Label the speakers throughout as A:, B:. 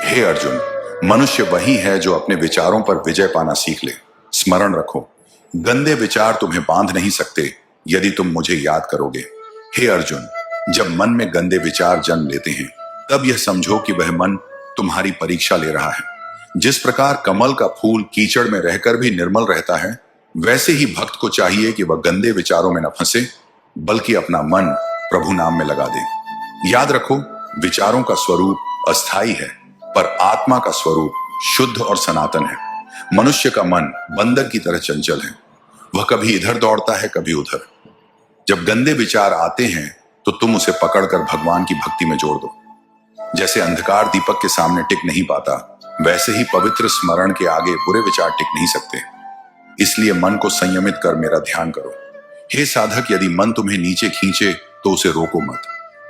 A: हे अर्जुन, मनुष्य वही है जो अपने विचारों पर विजय पाना सीख ले। स्मरण रखो, गंदे विचार तुम्हें बांध नहीं सकते यदि तुम मुझे याद करोगे। हे अर्जुन, जब मन में गंदे विचार जन्म लेते हैं तब यह समझो कि वह मन तुम्हारी परीक्षा ले रहा है। जिस प्रकार कमल का फूल कीचड़ में रहकर भी निर्मल रहता है, वैसे ही भक्त को चाहिए कि वह गंदे विचारों में न फंसे, बल्कि अपना मन प्रभु नाम में लगा दे। याद रखो, विचारों का स्वरूप अस्थाई है, पर आत्मा का स्वरूप शुद्ध और सनातन है। मनुष्य का मन बंदर की तरह चंचल है, वह कभी इधर दौड़ता है कभी उधर। जब गंदे विचार आते हैं तो तुम उसे पकड़कर भगवान की भक्ति में जोड़ दो। जैसे अंधकार दीपक के सामने टिक नहीं पाता, वैसे ही पवित्र स्मरण के आगे बुरे विचार टिक नहीं सकते। इसलिए मन को संयमित कर मेरा ध्यान करो। हे साधक, यदि मन तुम्हें नीचे खींचे तो उसे रोको मत,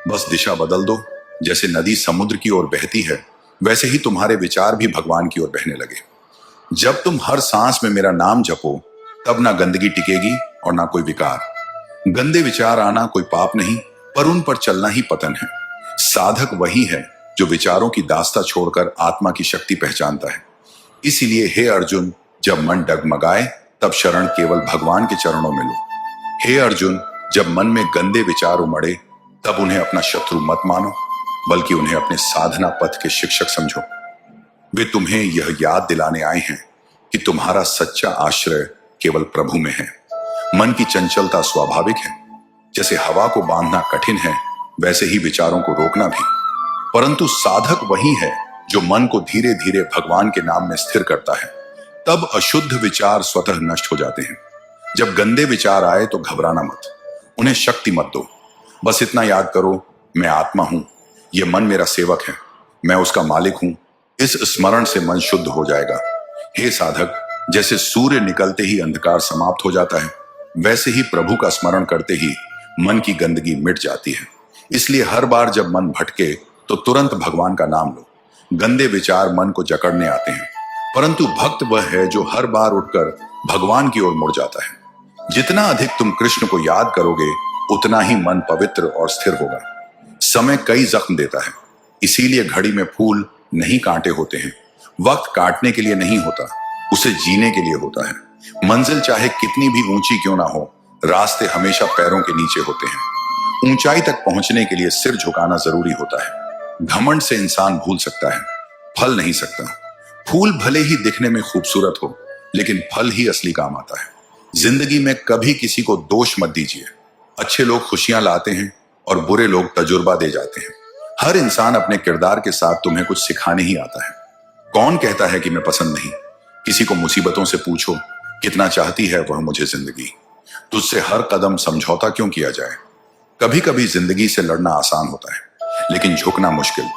A: बस दिशा बदल दो। जैसे नदी समुद्र की ओर बहती है, वैसे ही तुम्हारे विचार भी भगवान की ओर बहने लगे। जब तुम हर सांस में मेरा नाम जपो, तब ना गंदगी टिकेगी और ना कोई विकार। गंदे विचार आना कोई पाप नहीं, पर उन पर चलना ही पतन है। साधक वही है जो विचारों की दास्ता छोड़कर आत्मा की शक्ति पहचानता है। इसीलिए हे अर्जुन, जब मन डगमगाए तब शरण केवल भगवान के चरणों में लो। हे अर्जुन, जब मन में गंदे विचार उमड़े तब उन्हें अपना शत्रु मत मानो, बल्कि उन्हें अपने साधना पथ के शिक्षक समझो। वे तुम्हें यह याद दिलाने आए हैं कि तुम्हारा सच्चा आश्रय केवल प्रभु में है। मन की चंचलता स्वाभाविक है। जैसे हवा को बांधना कठिन है, वैसे ही विचारों को रोकना भी। परंतु साधक वही है जो मन को धीरे धीरे भगवान के नाम में स्थिर करता है। तब अशुद्ध विचार स्वतः नष्ट हो जाते हैं। जब गंदे विचार आए तो घबराना मत, उन्हें शक्ति मत दो। बस इतना याद करो, मैं आत्मा हूं, यह मन मेरा सेवक है, मैं उसका मालिक हूं। इस स्मरण से मन शुद्ध हो जाएगा। हे साधक, जैसे सूर्य निकलते ही अंधकार समाप्त हो जाता है, वैसे ही प्रभु का स्मरण करते ही मन की गंदगी मिट जाती है। इसलिए हर बार जब मन भटके तो तुरंत भगवान का नाम लो। गंदे विचार मन को जकड़ने आते हैं, परंतु भक्त वह है जो हर बार उठकर भगवान की ओर मुड़ जाता है। जितना अधिक तुम कृष्ण को याद करोगे, उतना ही मन पवित्र और स्थिर होगा। समय कई जख्म देता है, इसीलिए घड़ी में फूल नहीं कांटे होते हैं। वक्त काटने के लिए नहीं होता, उसे जीने के लिए होता है। मंजिल चाहे कितनी भी ऊंची क्यों ना हो, रास्ते हमेशा पैरों के नीचे होते हैं। ऊंचाई तक पहुंचने के लिए सिर झुकाना जरूरी होता है। घमंड से इंसान भूल सकता है, फल नहीं सकता। फूल भले ही दिखने में खूबसूरत हो, लेकिन फल ही असली काम आता है। जिंदगी में कभी किसी को दोष मत दीजिए। अच्छे लोग खुशियां लाते हैं और बुरे लोग तजुर्बा दे जाते हैं। हर इंसान अपने किरदार के साथ तुम्हें कुछ सिखाने ही आता है। कौन कहता है कि मैं पसंद नहीं? किसी को मुसीबतों से पूछो, कितना चाहती है वह मुझे जिंदगी। तुझसे हर कदम समझौता क्यों किया जाए? कभी कभी जिंदगी से लड़ना आसान होता है, लेकिन झुकना मुश्किल।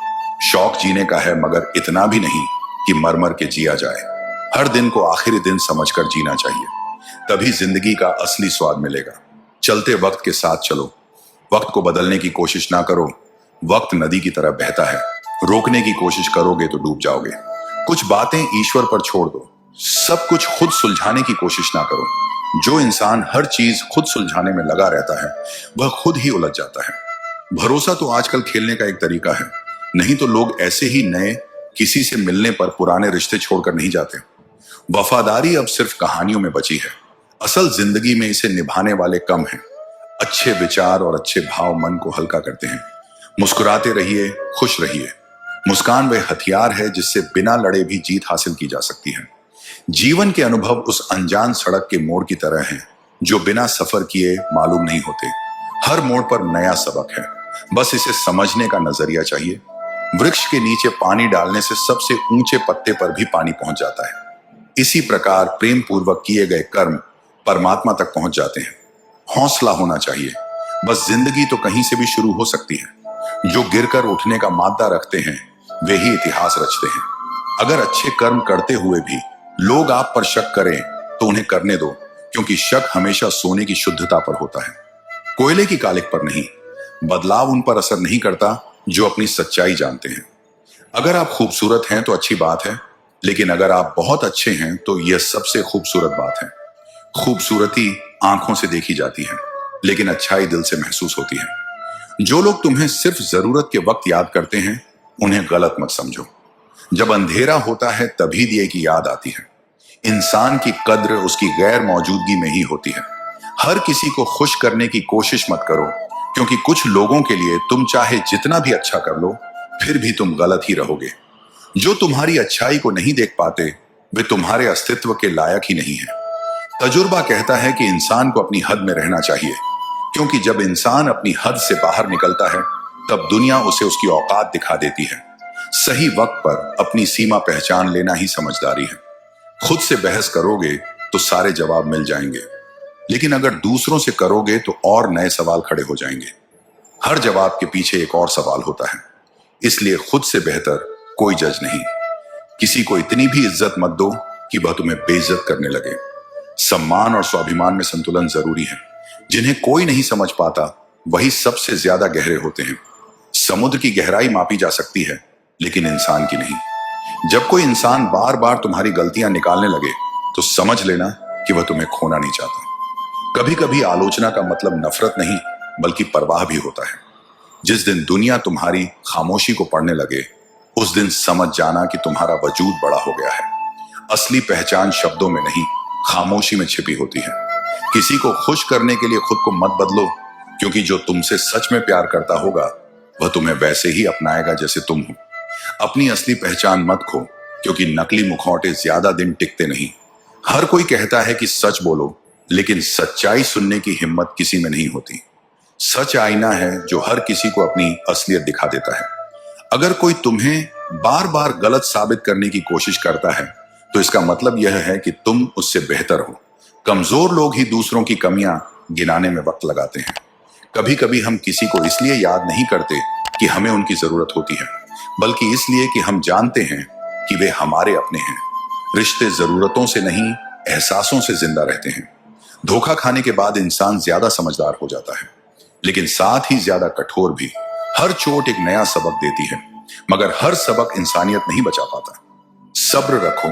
A: शौक जीने का है, मगर इतना भी नहीं कि मर मर के जिया जाए। हर दिन को आखिरी दिन समझकर जीना चाहिए, तभी जिंदगी का असली स्वाद मिलेगा। चलते वक्त के साथ चलो, वक्त को बदलने की कोशिश ना करो। वक्त नदी की तरह बहता है, रोकने की कोशिश करोगे तो डूब जाओगे। कुछ बातें ईश्वर पर छोड़ दो, सब कुछ खुद सुलझाने की कोशिश ना करो। जो इंसान हर चीज खुद सुलझाने में लगा रहता है, वह खुद ही उलझ जाता है। भरोसा तो आजकल खेलने का एक तरीका है, नहीं तो लोग ऐसे ही नए किसी से मिलने पर पुराने रिश्ते छोड़कर नहीं जाते। वफादारी अब सिर्फ कहानियों में बची है, असल जिंदगी में इसे निभाने वाले कम हैं। अच्छे विचार और अच्छे भाव मन को हल्का करते हैं। मुस्कुराते रहिए, खुश रहिए। मुस्कान वह हथियार है जिससे बिना लड़े भी जीत हासिल की जा सकती है। जीवन के अनुभव उस अनजान सड़क के मोड़ की तरह हैं, जो बिना सफर किए मालूम नहीं होते। हर मोड़ पर नया सबक है, बस इसे समझने का नजरिया चाहिए। वृक्ष के नीचे पानी डालने से सबसे ऊंचे पत्ते पर भी पानी पहुंच जाता है। इसी प्रकार प्रेम पूर्वक किए गए कर्म परमात्मा तक पहुंच जाते हैं। हौसला होना चाहिए, बस जिंदगी तो कहीं से भी शुरू हो सकती है। जो गिरकर उठने का मादा रखते हैं, वे ही इतिहास रचते हैं। अगर अच्छे कर्म करते हुए भी लोग आप पर शक करें तो उन्हें करने दो, क्योंकि शक हमेशा सोने की शुद्धता पर होता है, कोयले की कालिक पर नहीं। बदलाव उन पर असर नहीं करता जो अपनी सच्चाई जानते हैं। अगर आप खूबसूरत हैं तो अच्छी बात है, लेकिन अगर आप बहुत अच्छे हैं तो यह सबसे खूबसूरत बात है। खूबसूरती आंखों से देखी जाती है, लेकिन अच्छाई दिल से महसूस होती है। जो लोग तुम्हें सिर्फ जरूरत के वक्त याद करते हैं, उन्हें गलत मत समझो। जब अंधेरा होता है तभी दिए की याद आती है। इंसान की कद्र उसकी गैर मौजूदगी में ही होती है। हर किसी को खुश करने की कोशिश मत करो, क्योंकि कुछ लोगों के लिए तुम चाहे जितना भी अच्छा कर लो फिर भी तुम गलत ही रहोगे। जो तुम्हारी अच्छाई को नहीं देख पाते वे तुम्हारे अस्तित्व के लायक ही नहीं है। तजुर्बा कहता है कि इंसान को अपनी हद में रहना चाहिए, क्योंकि जब इंसान अपनी हद से बाहर निकलता है तब दुनिया उसे उसकी औकात दिखा देती है। सही वक्त पर अपनी सीमा पहचान लेना ही समझदारी है। खुद से बहस करोगे तो सारे जवाब मिल जाएंगे, लेकिन अगर दूसरों से करोगे तो और नए सवाल खड़े हो जाएंगे। हर जवाब के पीछे एक और सवाल होता है, इसलिए खुद से बेहतर कोई जज नहीं। किसी को इतनी भी इज्जत मत दो कि वह तुम्हें बेइज्जत करने लगे। सम्मान और स्वाभिमान में संतुलन जरूरी है। जिन्हें कोई नहीं समझ पाता वही सबसे ज्यादा गहरे होते हैं। समुद्र की गहराई मापी जा सकती है, लेकिन इंसान की नहीं। जब कोई इंसान बार बार तुम्हारी गलतियां निकालने लगे तो समझ लेना कि वह तुम्हें खोना नहीं चाहता। कभी कभी आलोचना का मतलब नफरत नहीं बल्कि परवाह भी होता है। जिस दिन दुनिया तुम्हारी खामोशी को पढ़ने लगे उस दिन समझ जाना कि तुम्हारा वजूद बड़ा हो गया है। असली पहचान शब्दों में नहीं, खामोशी में छिपी होती है। किसी को खुश करने के लिए खुद को मत बदलो, क्योंकि जो तुमसे सच में प्यार करता होगा वह तुम्हें वैसे ही अपनाएगा जैसे तुम हो। अपनी असली पहचान मत खो, क्योंकि नकली मुखौटे ज्यादा दिन टिकते नहीं। हर कोई कहता है कि सच बोलो, लेकिन सच्चाई सुनने की हिम्मत किसी में नहीं होती। सच आईना है जो हर किसी को अपनी असलियत दिखा देता है। अगर कोई तुम्हें बार बार गलत साबित करने की कोशिश करता है तो इसका मतलब यह है कि तुम उससे बेहतर हो। कमजोर लोग ही दूसरों की कमियां गिनाने में वक्त लगाते हैं। कभी कभी हम किसी को इसलिए याद नहीं करते कि हमें उनकी जरूरत होती है, बल्कि इसलिए कि हम जानते हैं कि वे हमारे अपने हैं। रिश्ते जरूरतों से नहीं, एहसासों से जिंदा रहते हैं। धोखा खाने के बाद इंसान ज्यादा समझदार हो जाता है, लेकिन साथ ही ज्यादा कठोर भी। हर चोट एक नया सबक देती है, मगर हर सबक इंसानियत नहीं बचा पाता। सब्र रखो,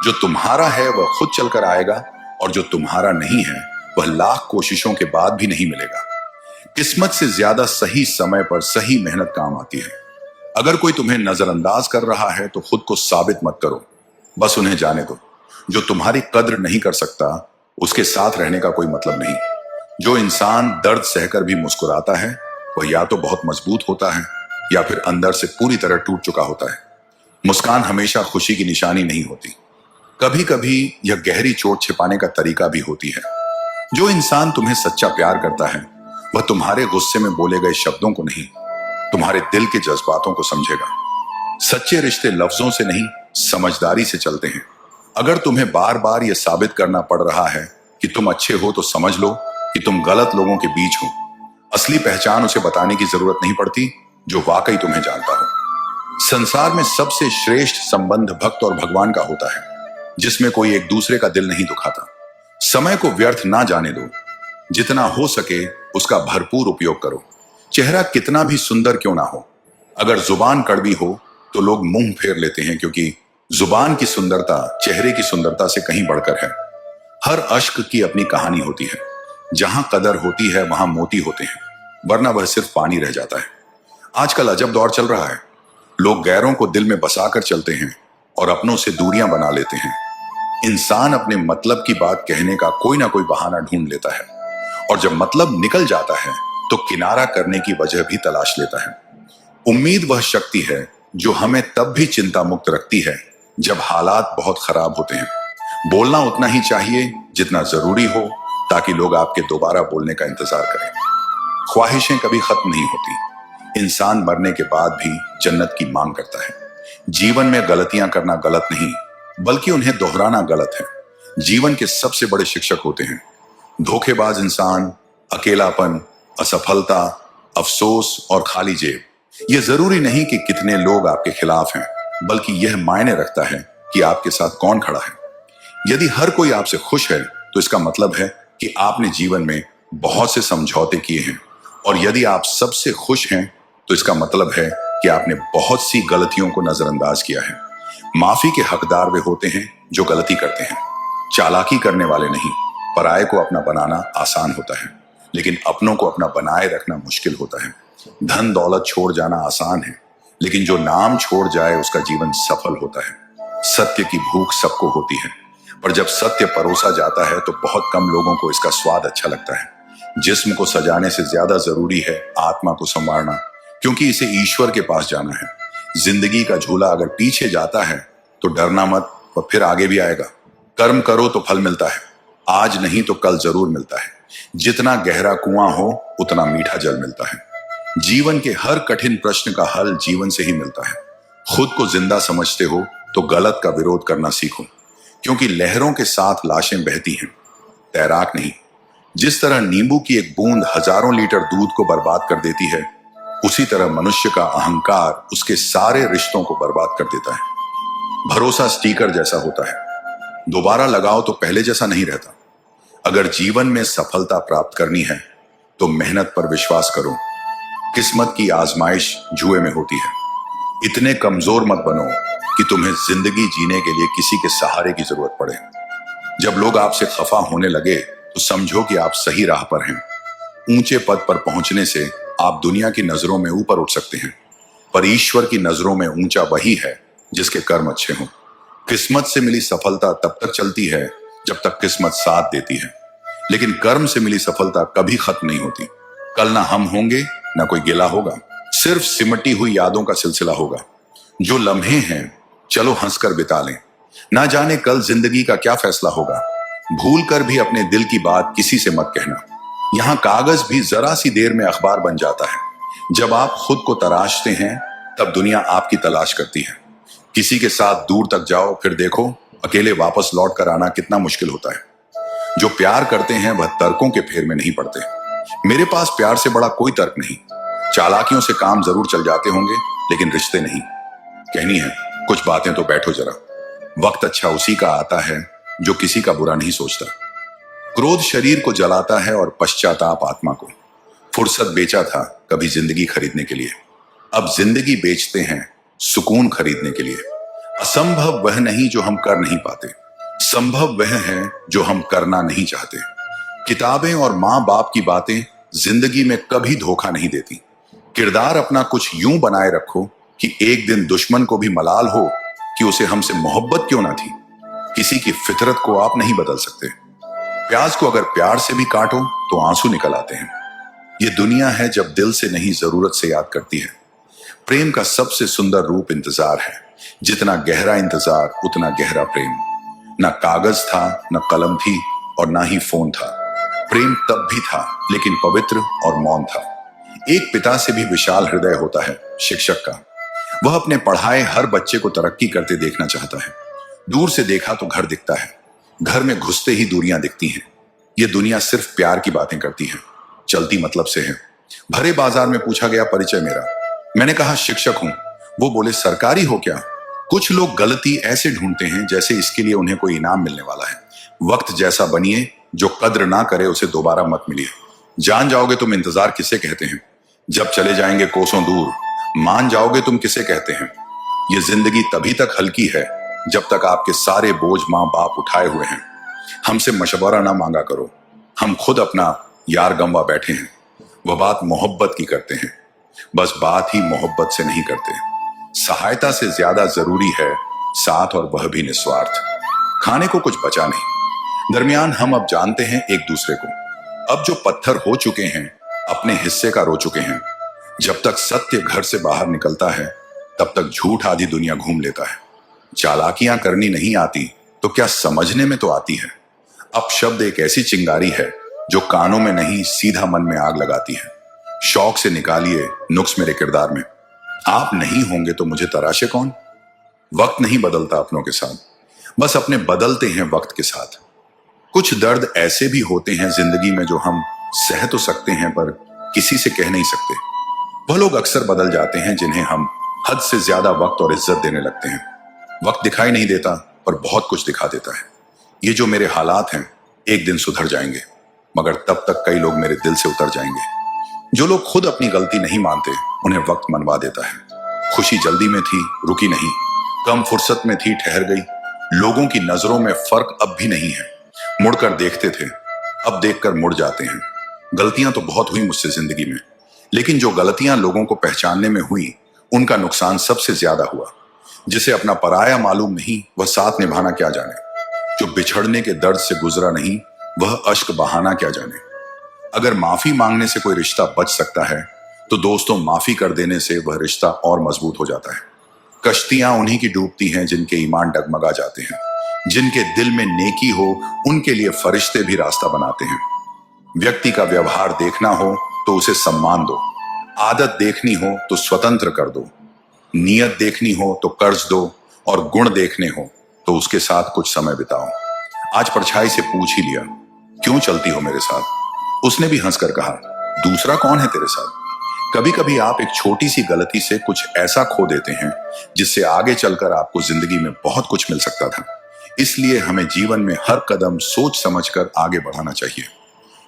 A: जो तुम्हारा है वह खुद चलकर आएगा, और जो तुम्हारा नहीं है वह लाख कोशिशों के बाद भी नहीं मिलेगा। किस्मत से ज्यादा सही समय पर सही मेहनत काम आती है। अगर कोई तुम्हें नजरअंदाज कर रहा है तो खुद को साबित मत करो, बस उन्हें जाने दो। जो तुम्हारी कद्र नहीं कर सकता उसके साथ रहने का कोई मतलब नहीं। जो इंसान दर्द सहकर भी मुस्कुराता है वह या तो बहुत मजबूत होता है या फिर अंदर से पूरी तरह टूट चुका होता है। मुस्कान हमेशा खुशी की निशानी नहीं होती, कभी कभी यह गहरी चोट छिपाने का तरीका भी होती है। जो इंसान तुम्हें सच्चा प्यार करता है वह तुम्हारे गुस्से में बोले गए शब्दों को नहीं, तुम्हारे दिल के जज्बातों को समझेगा। सच्चे रिश्ते लफ्जों से नहीं, समझदारी से चलते हैं। अगर तुम्हें बार बार यह साबित करना पड़ रहा है कि तुम अच्छे हो तो समझ लो कि तुम गलत लोगों के बीच हो। असली पहचान उसे बताने की जरूरत नहीं पड़ती जो वाकई तुम्हें जानता हो। संसार में सबसे श्रेष्ठ संबंध भक्त और भगवान का होता है, जिसमें कोई एक दूसरे का दिल नहीं दुखाता। समय को व्यर्थ ना जाने दो, जितना हो सके उसका भरपूर उपयोग करो। चेहरा कितना भी सुंदर क्यों ना हो, अगर जुबान कड़वी हो तो लोग मुंह फेर लेते हैं, क्योंकि जुबान की सुंदरता चेहरे की सुंदरता से कहीं बढ़कर है। हर अश्क की अपनी कहानी होती है। जहां कदर होती है वहां मोती होते हैं, वरना वह सिर्फ पानी रह जाता है। आजकल अजब दौर चल रहा है। लोग गैरों को दिल में बसाकर चलते हैं और अपनों से दूरियां बना लेते हैं। इंसान अपने मतलब की बात कहने का कोई ना कोई बहाना ढूंढ लेता है, और जब मतलब निकल जाता है तो किनारा करने की वजह भी तलाश लेता है। उम्मीद वह शक्ति है जो हमें तब भी चिंता मुक्त रखती है जब हालात बहुत खराब होते हैं। बोलना उतना ही चाहिए जितना जरूरी हो, ताकि लोग आपके दोबारा बोलने का इंतजार करें। ख्वाहिशें कभी खत्म नहीं होती। इंसान मरने के बाद भी जन्नत की मांग करता है। जीवन में गलतियां करना गलत नहीं, बल्कि उन्हें दोहराना गलत है। जीवन के सबसे बड़े शिक्षक होते हैं धोखेबाज इंसान, अकेलापन, असफलता, अफसोस और खाली जेब। यह जरूरी नहीं कि कितने लोग आपके खिलाफ हैं, बल्कि यह मायने रखता है कि आपके साथ कौन खड़ा है। यदि हर कोई आपसे खुश है तो इसका मतलब है कि आपने जीवन में बहुत से समझौते किए हैं, और यदि आप सबसे खुश हैं तो इसका मतलब है कि आपने बहुत सी गलतियों को नजरअंदाज किया है। माफी के हकदार वे होते हैं जो गलती करते हैं, चालाकी करने वाले नहीं। पराये को अपना बनाना आसान होता है, लेकिन अपनों को अपना बनाए रखना मुश्किल होता है। धन दौलत छोड़ जाना आसान है, लेकिन जो नाम छोड़ जाए उसका जीवन सफल होता है। सत्य की भूख सबको होती है, पर जब सत्य परोसा जाता है तो बहुत कम लोगों को इसका स्वाद अच्छा लगता है। जिस्म को सजाने से ज्यादा जरूरी है आत्मा को संवारना, क्योंकि इसे ईश्वर के पास जाना है। जिंदगी का झूला अगर पीछे जाता है तो डरना मत, वह फिर आगे भी आएगा। कर्म करो तो फल मिलता है, आज नहीं तो कल जरूर मिलता है। जितना गहरा कुआं हो उतना मीठा जल मिलता है। जीवन के हर कठिन प्रश्न का हल जीवन से ही मिलता है। खुद को जिंदा समझते हो तो गलत का विरोध करना सीखो, क्योंकि लहरों के साथ लाशें बहती हैं, तैराक नहीं। जिस तरह नींबू की एक बूंद हजारों लीटर दूध को बर्बाद कर देती है, उसी तरह मनुष्य का अहंकार उसके सारे रिश्तों को बर्बाद कर देता है। भरोसा स्टिकर जैसा होता है, दोबारा लगाओ तो पहले जैसा नहीं रहता। अगर जीवन में सफलता प्राप्त करनी है तो मेहनत पर विश्वास करो। किस्मत की आजमाइश जुए में होती है। इतने कमजोर मत बनो कि तुम्हें जिंदगी जीने के लिए किसी के सहारे की जरूरत पड़े। जब लोग आपसे खफा होने लगे तो समझो कि आप सही राह पर हैं। ऊंचे पद पर पहुंचने से आप दुनिया की नजरों में ऊपर उठ सकते हैं, पर ईश्वर की नजरों में ऊंचा वही है जिसके कर्म अच्छे हों। किस्मत से मिली सफलता तब तक चलती है जब तक किस्मत साथ देती है, लेकिन कर्म से मिली सफलता कभी खत्म नहीं होती। कल ना हम होंगे ना कोई गिला होगा, सिर्फ सिमटी हुई यादों का सिलसिला होगा। जो लम्हे हैं चलो हंसकर बिता लें, ना जाने कल जिंदगी का क्या फैसला होगा। भूल कर भी अपने दिल की बात किसी से मत कहना। यहाँ कागज भी जरा सी देर में अखबार बन जाता है। जब आप खुद को तराशते हैं तब दुनिया आपकी तलाश करती है। किसी के साथ दूर तक जाओ, फिर देखो अकेले वापस लौट कर आना कितना मुश्किल होता है। जो प्यार करते हैं वह तर्कों के फेर में नहीं पड़ते। मेरे पास प्यार से बड़ा कोई तर्क नहीं। चालाकियों से काम जरूर चल जाते होंगे, लेकिन रिश्ते नहीं। कहनी है कुछ बातें तो बैठो जरा। वक्त अच्छा उसी का आता है जो किसी का बुरा नहीं सोचता। क्रोध शरीर को जलाता है और पश्चाताप आत्मा को। फुर्सत बेचा था कभी जिंदगी खरीदने के लिए, अब जिंदगी बेचते हैं सुकून खरीदने के लिए। असंभव वह नहीं जो हम कर नहीं पाते, संभव वह है जो हम करना नहीं चाहते। किताबें और माँ बाप की बातें जिंदगी में कभी धोखा नहीं देती। किरदार अपना कुछ यूं बनाए रखो कि एक दिन दुश्मन को भी मलाल हो कि उसे हमसे मोहब्बत क्यों ना थी। किसी की फितरत को आप नहीं बदल सकते। प्याज को अगर प्यार से भी काटो तो आंसू निकल आते हैं। ये दुनिया है जब दिल से नहीं जरूरत से याद करती है। प्रेम का सबसे सुंदर रूप इंतजार है। जितना गहरा इंतजार उतना गहरा प्रेम। ना कागज था, ना कलम थी और ना ही फोन था। प्रेम तब भी था, लेकिन पवित्र और मौन था। एक पिता से भी विशाल हृदय होता है शिक्षक का। वह अपने पढ़ाए हर बच्चे को तरक्की करते देखना चाहता है। दूर से देखा तो घर दिखता है, घर में घुसते ही दूरियां दिखती हैं। यह दुनिया सिर्फ प्यार की बातें करती है, चलती मतलब से है। भरे बाजार में पूछा गया परिचय मेरा, मैंने कहा शिक्षक हूं। वो बोले सरकारी हो क्या? कुछ लोग गलती ऐसे ढूंढते हैं जैसे इसके लिए उन्हें कोई इनाम मिलने वाला है। वक्त जैसा बनिए, जो कद्र ना करे उसे दोबारा मत मिलिए। जान जाओगे तुम इंतजार किसे कहते हैं, जब चले जाएंगे कोसों दूर। मान जाओगे तुम किसे कहते हैं। ये जिंदगी तभी तक हल्की है जब तक आपके सारे बोझ माँ बाप उठाए हुए हैं। हमसे मशवरा ना मांगा करो, हम खुद अपना यार गंवा बैठे हैं। वह बात मोहब्बत की करते हैं, बस बात ही मोहब्बत से नहीं करते। सहायता से ज्यादा जरूरी है साथ, और वह भी निस्वार्थ। खाने को कुछ बचा नहीं, दरमियान हम अब जानते हैं एक दूसरे को। अब जो पत्थर हो चुके हैं अपने हिस्से का रो चुके हैं। जब तक सत्य घर से बाहर निकलता है तब तक झूठ आधी दुनिया घूम लेता है। चालाकियां करनी नहीं आती तो क्या समझने में तो आती है। अब शब्द एक ऐसी चिंगारी है जो कानों में नहीं सीधा मन में आग लगाती है। शौक से निकालिए नुक्स मेरे किरदार में। आप नहीं होंगे तो मुझे तराशे कौन। वक्त नहीं बदलता अपनों के साथ, बस अपने बदलते हैं वक्त के साथ। कुछ दर्द ऐसे भी होते हैं जिंदगी में जो हम सह तो सकते हैं पर किसी से कह नहीं सकते। वह लोग अक्सर बदल जाते हैं जिन्हें हम हद से ज्यादा वक्त और इज्जत देने लगते हैं। वक्त दिखाई नहीं देता पर बहुत कुछ दिखा देता है। ये जो मेरे हालात हैं एक दिन सुधर जाएंगे, मगर तब तक कई लोग मेरे दिल से उतर जाएंगे। जो लोग खुद अपनी गलती नहीं मानते उन्हें वक्त मनवा देता है। खुशी जल्दी में थी, रुकी नहीं। कम फुर्सत में थी, ठहर गई। लोगों की नजरों में फर्क अब भी नहीं है। मुड़कर देखते थे, अब देखकर मुड़ जाते हैं। गलतियां तो बहुत हुई मुझसे जिंदगी में, लेकिन जो गलतियां लोगों को पहचानने में हुई उनका नुकसान सबसे ज्यादा हुआ। जिसे अपना पराया मालूम नहीं, वह साथ निभाना क्या जाने। जो बिछड़ने के दर्द से गुजरा नहीं, वह अश्क बहाना क्या जाने। अगर माफी मांगने से कोई रिश्ता बच सकता है, तो दोस्तों माफी कर देने से वह रिश्ता और मजबूत हो जाता है। कश्तियां उन्हीं की डूबती हैं जिनके ईमान डगमगा जाते हैं। जिनके दिल में नेकी हो, उनके लिए फरिश्ते भी रास्ता बनाते हैं। व्यक्ति का व्यवहार देखना हो तो उसे सम्मान दो। आदत देखनी हो तो स्वतंत्र कर दो। नीयत देखनी हो तो कर्ज दो, और गुण देखने हो तो उसके साथ कुछ समय बिताओ। आज परछाई से पूछ ही लिया, क्यों चलती हो मेरे साथ? उसने भी हंसकर कहा, दूसरा कौन है तेरे साथ? कभी कभी आप एक छोटी सी गलती से कुछ ऐसा खो देते हैं जिससे आगे चलकर आपको जिंदगी में बहुत कुछ मिल सकता था। इसलिए हमें जीवन में हर कदम सोच समझकर आगे बढ़ाना चाहिए।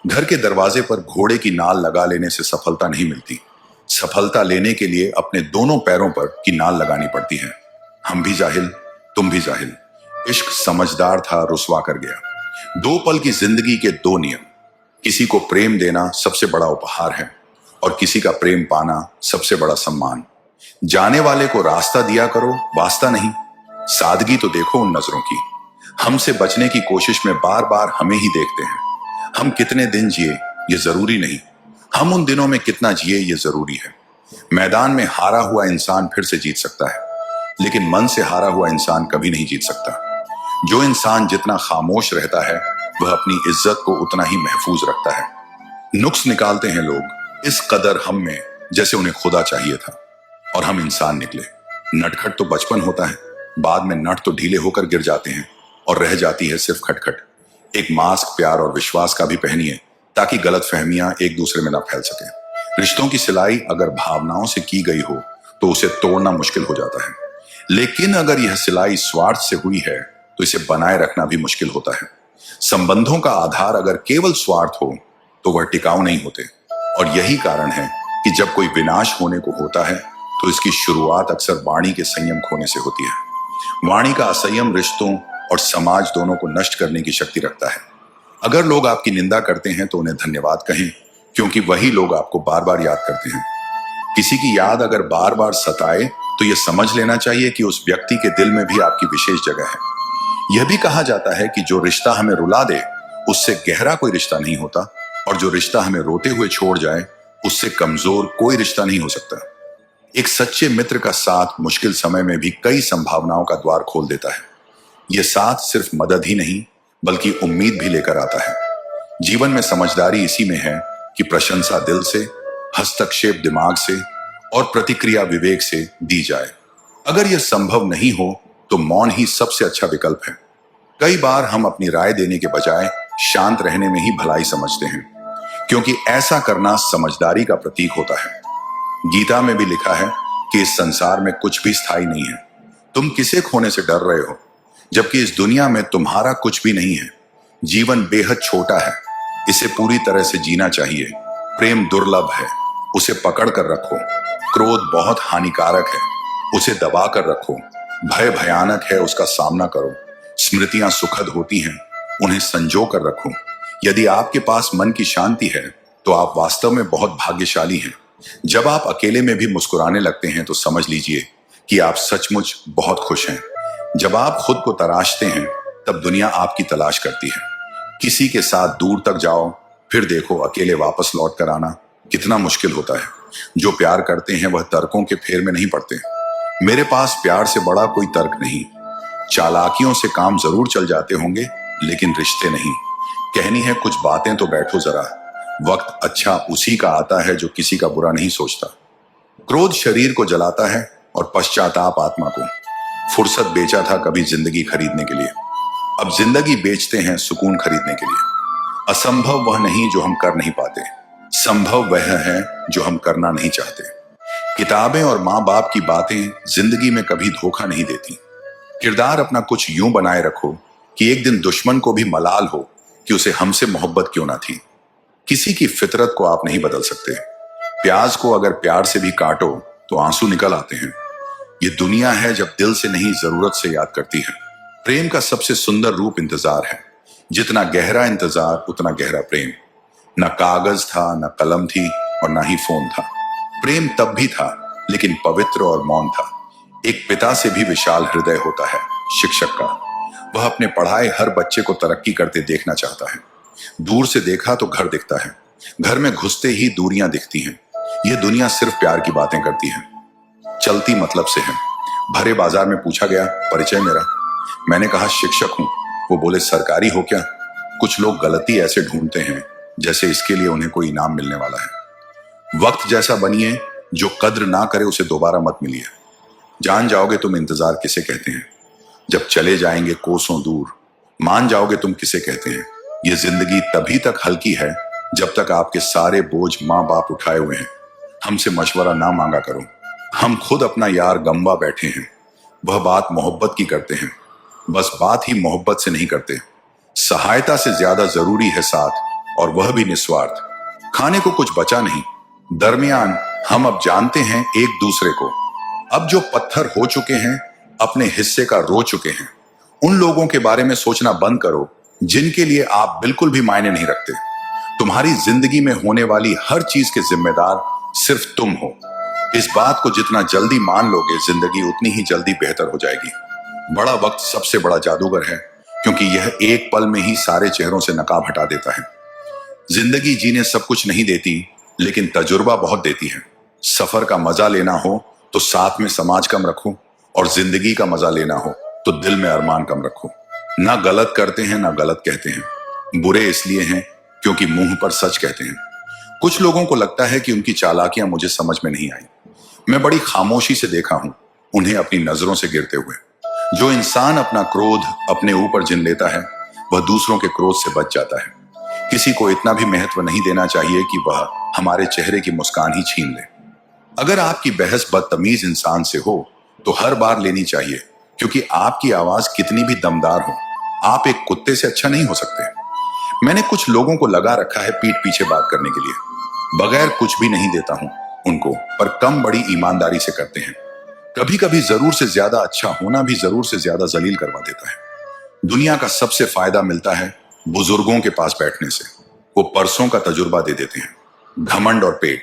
A: घर के दरवाजे पर घोड़े की नाल लगा लेने से सफलता नहीं मिलती। सफलता लेने के लिए अपने दोनों पैरों पर की नाल लगानी पड़ती है। हम भी जाहिल, तुम भी जाहिल। इश्क समझदार था, रुसवा कर गया। 2 पल की जिंदगी के 2 नियम। किसी को प्रेम देना सबसे बड़ा उपहार है, और किसी का प्रेम पाना सबसे बड़ा सम्मान। जाने वाले को रास्ता दिया करो, वास्ता नहीं। सादगी तो देखो उन नजरों की। हमसे बचने की कोशिश में बार बार हमें ही देखते हैं। हम कितने दिन जिए ये जरूरी नहीं, हम उन दिनों में कितना जिए ये जरूरी है। मैदान में हारा हुआ इंसान फिर से जीत सकता है, लेकिन मन से हारा हुआ इंसान कभी नहीं जीत सकता। जो इंसान जितना खामोश रहता है, वह अपनी इज्जत को उतना ही महफूज रखता है। नुक्स निकालते हैं लोग इस कदर हम में, जैसे उन्हें खुदा चाहिए था, और हम इंसान निकले। नटखट तो बचपन होता है, बाद में नट तो ढीले होकर गिर जाते हैं, और रह जाती है सिर्फ खटखट। एक मास्क प्यार और विश्वास का भी पहनिए, ताकि गलतफहमियां एक दूसरे में ना फैल सके। रिश्तों की सिलाई अगर भावनाओं से की गई हो तो उसे तोड़ना मुश्किल हो जाता है, लेकिन अगर यह सिलाई स्वार्थ से हुई है तो इसे बनाए रखना भी मुश्किल होता है। संबंधों का आधार अगर केवल स्वार्थ हो तो वह टिकाऊ नहीं होते, और यही कारण है कि जब कोई विनाश होने को होता है तो इसकी शुरुआत अक्सर वाणी के संयम खोने से होती है। वाणी का असंयम रिश्तों और समाज दोनों को नष्ट करने की शक्ति रखता है। अगर लोग आपकी निंदा करते हैं तो उन्हें धन्यवाद कहें, क्योंकि वही लोग आपको बार बार याद करते हैं। किसी की याद अगर बार बार सताए तो यह समझ लेना चाहिए कि उस व्यक्ति के दिल में भी आपकी विशेष जगह है। यह भी कहा जाता है कि जो रिश्ता हमें रुला दे उससे गहरा कोई रिश्ता नहीं होता, और जो रिश्ता हमें रोते हुए छोड़ जाए उससे कमजोर कोई रिश्ता नहीं हो सकता। एक सच्चे मित्र का साथ मुश्किल समय में भी कई संभावनाओं का द्वार खोल देता है। यह साथ सिर्फ मदद ही नहीं बल्कि उम्मीद भी लेकर आता है। जीवन में समझदारी इसी में है कि प्रशंसा दिल से, हस्तक्षेप दिमाग से, और प्रतिक्रिया विवेक से दी जाए। अगर यह संभव नहीं हो तो मौन ही सबसे अच्छा विकल्प है। कई बार हम अपनी राय देने के बजाय शांत रहने में ही भलाई समझते हैं, क्योंकि ऐसा करना समझदारी का प्रतीक होता है। गीता में भी लिखा है कि इस संसार में कुछ भी स्थायी नहीं है। तुम किसे खोने से डर रहे हो, जबकि इस दुनिया में तुम्हारा कुछ भी नहीं है। जीवन बेहद छोटा है, इसे पूरी तरह से जीना चाहिए। प्रेम दुर्लभ है, उसे पकड़ कर रखो। क्रोध बहुत हानिकारक है, उसे दबा कर रखो। भय भयानक है, उसका सामना करो। स्मृतियां सुखद होती हैं, उन्हें संजो कर रखो। यदि आपके पास मन की शांति है तो आप वास्तव में बहुत भाग्यशाली हैं। जब आप अकेले में भी मुस्कुराने लगते हैं तो समझ लीजिए कि आप सचमुच बहुत खुश हैं। जब आप खुद को तराशते हैं तब दुनिया आपकी तलाश करती है। किसी के साथ दूर तक जाओ, फिर देखो अकेले वापस लौट कर आना कितना मुश्किल होता है। जो प्यार करते हैं वह तर्कों के फेर में नहीं पड़ते। मेरे पास प्यार से बड़ा कोई तर्क नहीं। चालाकियों से काम जरूर चल जाते होंगे, लेकिन रिश्ते नहीं। कहनी है कुछ बातें तो बैठो जरा। वक्त अच्छा उसी का आता है जो किसी का बुरा नहीं सोचता। क्रोध शरीर को जलाता है और पश्चाताप आत्मा को। फुर्सत बेचा था कभी जिंदगी खरीदने के लिए, अब जिंदगी बेचते हैं सुकून खरीदने के लिए। असंभव वह नहीं जो हम कर नहीं पाते, संभव वह है जो हम करना नहीं चाहते। किताबें और माँ बाप की बातें जिंदगी में कभी धोखा नहीं देती। किरदार अपना कुछ यूं बनाए रखो कि एक दिन दुश्मन को भी मलाल हो कि उसे हमसे मोहब्बत क्यों ना थी। किसी की फितरत को आप नहीं बदल सकते। प्याज को अगर प्यार से भी काटो तो आंसू निकल आते हैं। ये दुनिया है जब दिल से नहीं जरूरत से याद करती है। प्रेम का सबसे सुंदर रूप इंतजार है। जितना गहरा इंतजार उतना गहरा प्रेम। न कागज था, न कलम थी, और न ही फोन था। प्रेम तब भी था लेकिन पवित्र और मौन था। एक पिता से भी विशाल हृदय होता है शिक्षक का। वह अपने पढ़ाए हर बच्चे को तरक्की करते देखना चाहता है। दूर से देखा तो घर दिखता है, घर में घुसते ही दूरियां दिखती हैं। यह दुनिया सिर्फ प्यार की बातें करती है, चलती मतलब से है। भरे बाजार में पूछा गया, परिचय मेरा। मैंने कहा शिक्षक हूं। वो बोले, सरकारी हो क्या? कुछ लोग गलती ऐसे ढूंढते हैं जैसे इसके लिए उन्हें कोई इनाम मिलने वाला है। वक्त जैसा बनिए, जो कद्र ना करे उसे दोबारा मत मिलिए। जान जाओगे तुम इंतजार किसे कहते हैं, जब चले जाएंगे कोसों दूर। मान जाओगे तुम किसे कहते हैं। ये जिंदगी तभी तक हल्की है जब तक आपके सारे बोझ माँ बाप उठाए हुए हैं। हमसे मशवरा ना मांगा करो, हम खुद अपना यार गंवा बैठे हैं। वह बात मोहब्बत की करते हैं, बस बात ही मोहब्बत से नहीं करते। सहायता से ज्यादा जरूरी है साथ, और वह भी निस्वार्थ। खाने को कुछ बचा नहीं, दरमियान हम अब जानते हैं एक दूसरे को। अब जो पत्थर हो चुके हैं, अपने हिस्से का रो चुके हैं। उन लोगों के बारे में सोचना बंद करो जिनके लिए आप बिल्कुल भी मायने नहीं रखते। तुम्हारी जिंदगी में होने वाली हर चीज के जिम्मेदार सिर्फ तुम हो। इस बात को जितना जल्दी मान लोगे, जिंदगी उतनी ही जल्दी बेहतर हो जाएगी। बड़ा वक्त सबसे बड़ा जादूगर है, क्योंकि यह एक पल में ही सारे चेहरों से नकाब हटा देता है। जिंदगी जीने सब कुछ नहीं देती, लेकिन तजुर्बा बहुत देती है। सफर का मजा लेना हो तो साथ में समाज कम रखो, और जिंदगी का मजा लेना हो तो दिल में अरमान कम रखो। ना गलत करते हैं ना गलत कहते हैं, बुरे इसलिए हैं क्योंकि मुंह पर सच कहते हैं। कुछ लोगों को लगता है कि उनकी चालाकियां मुझे समझ में नहीं आई। मैं बड़ी खामोशी से देखा हूं उन्हें अपनी नजरों से गिरते हुए। जो इंसान अपना क्रोध अपने ऊपर जिन लेता है, वह दूसरों के क्रोध से बच जाता है। किसी को इतना भी महत्व नहीं देना चाहिए कि वह हमारे चेहरे की मुस्कान ही छीन ले। अगर आपकी बहस बदतमीज इंसान से हो तो हर बार लेनी चाहिए, क्योंकि आपकी आवाज कितनी भी दमदार हो, आप एक कुत्ते से अच्छा नहीं हो सकते। मैंने कुछ लोगों को लगा रखा है पीठ पीछे बात करने के लिए। बगैर कुछ भी नहीं देता हूं उनको, पर कम बड़ी ईमानदारी से करते हैं। कभी कभी जरूर से ज्यादा अच्छा होना भी जरूर से ज्यादा जलील करवा देता है। दुनिया का सबसे फायदा मिलता है बुजुर्गों के पास बैठने से। वो परसों का तजुर्बा दे देते हैं। घमंड और पेट,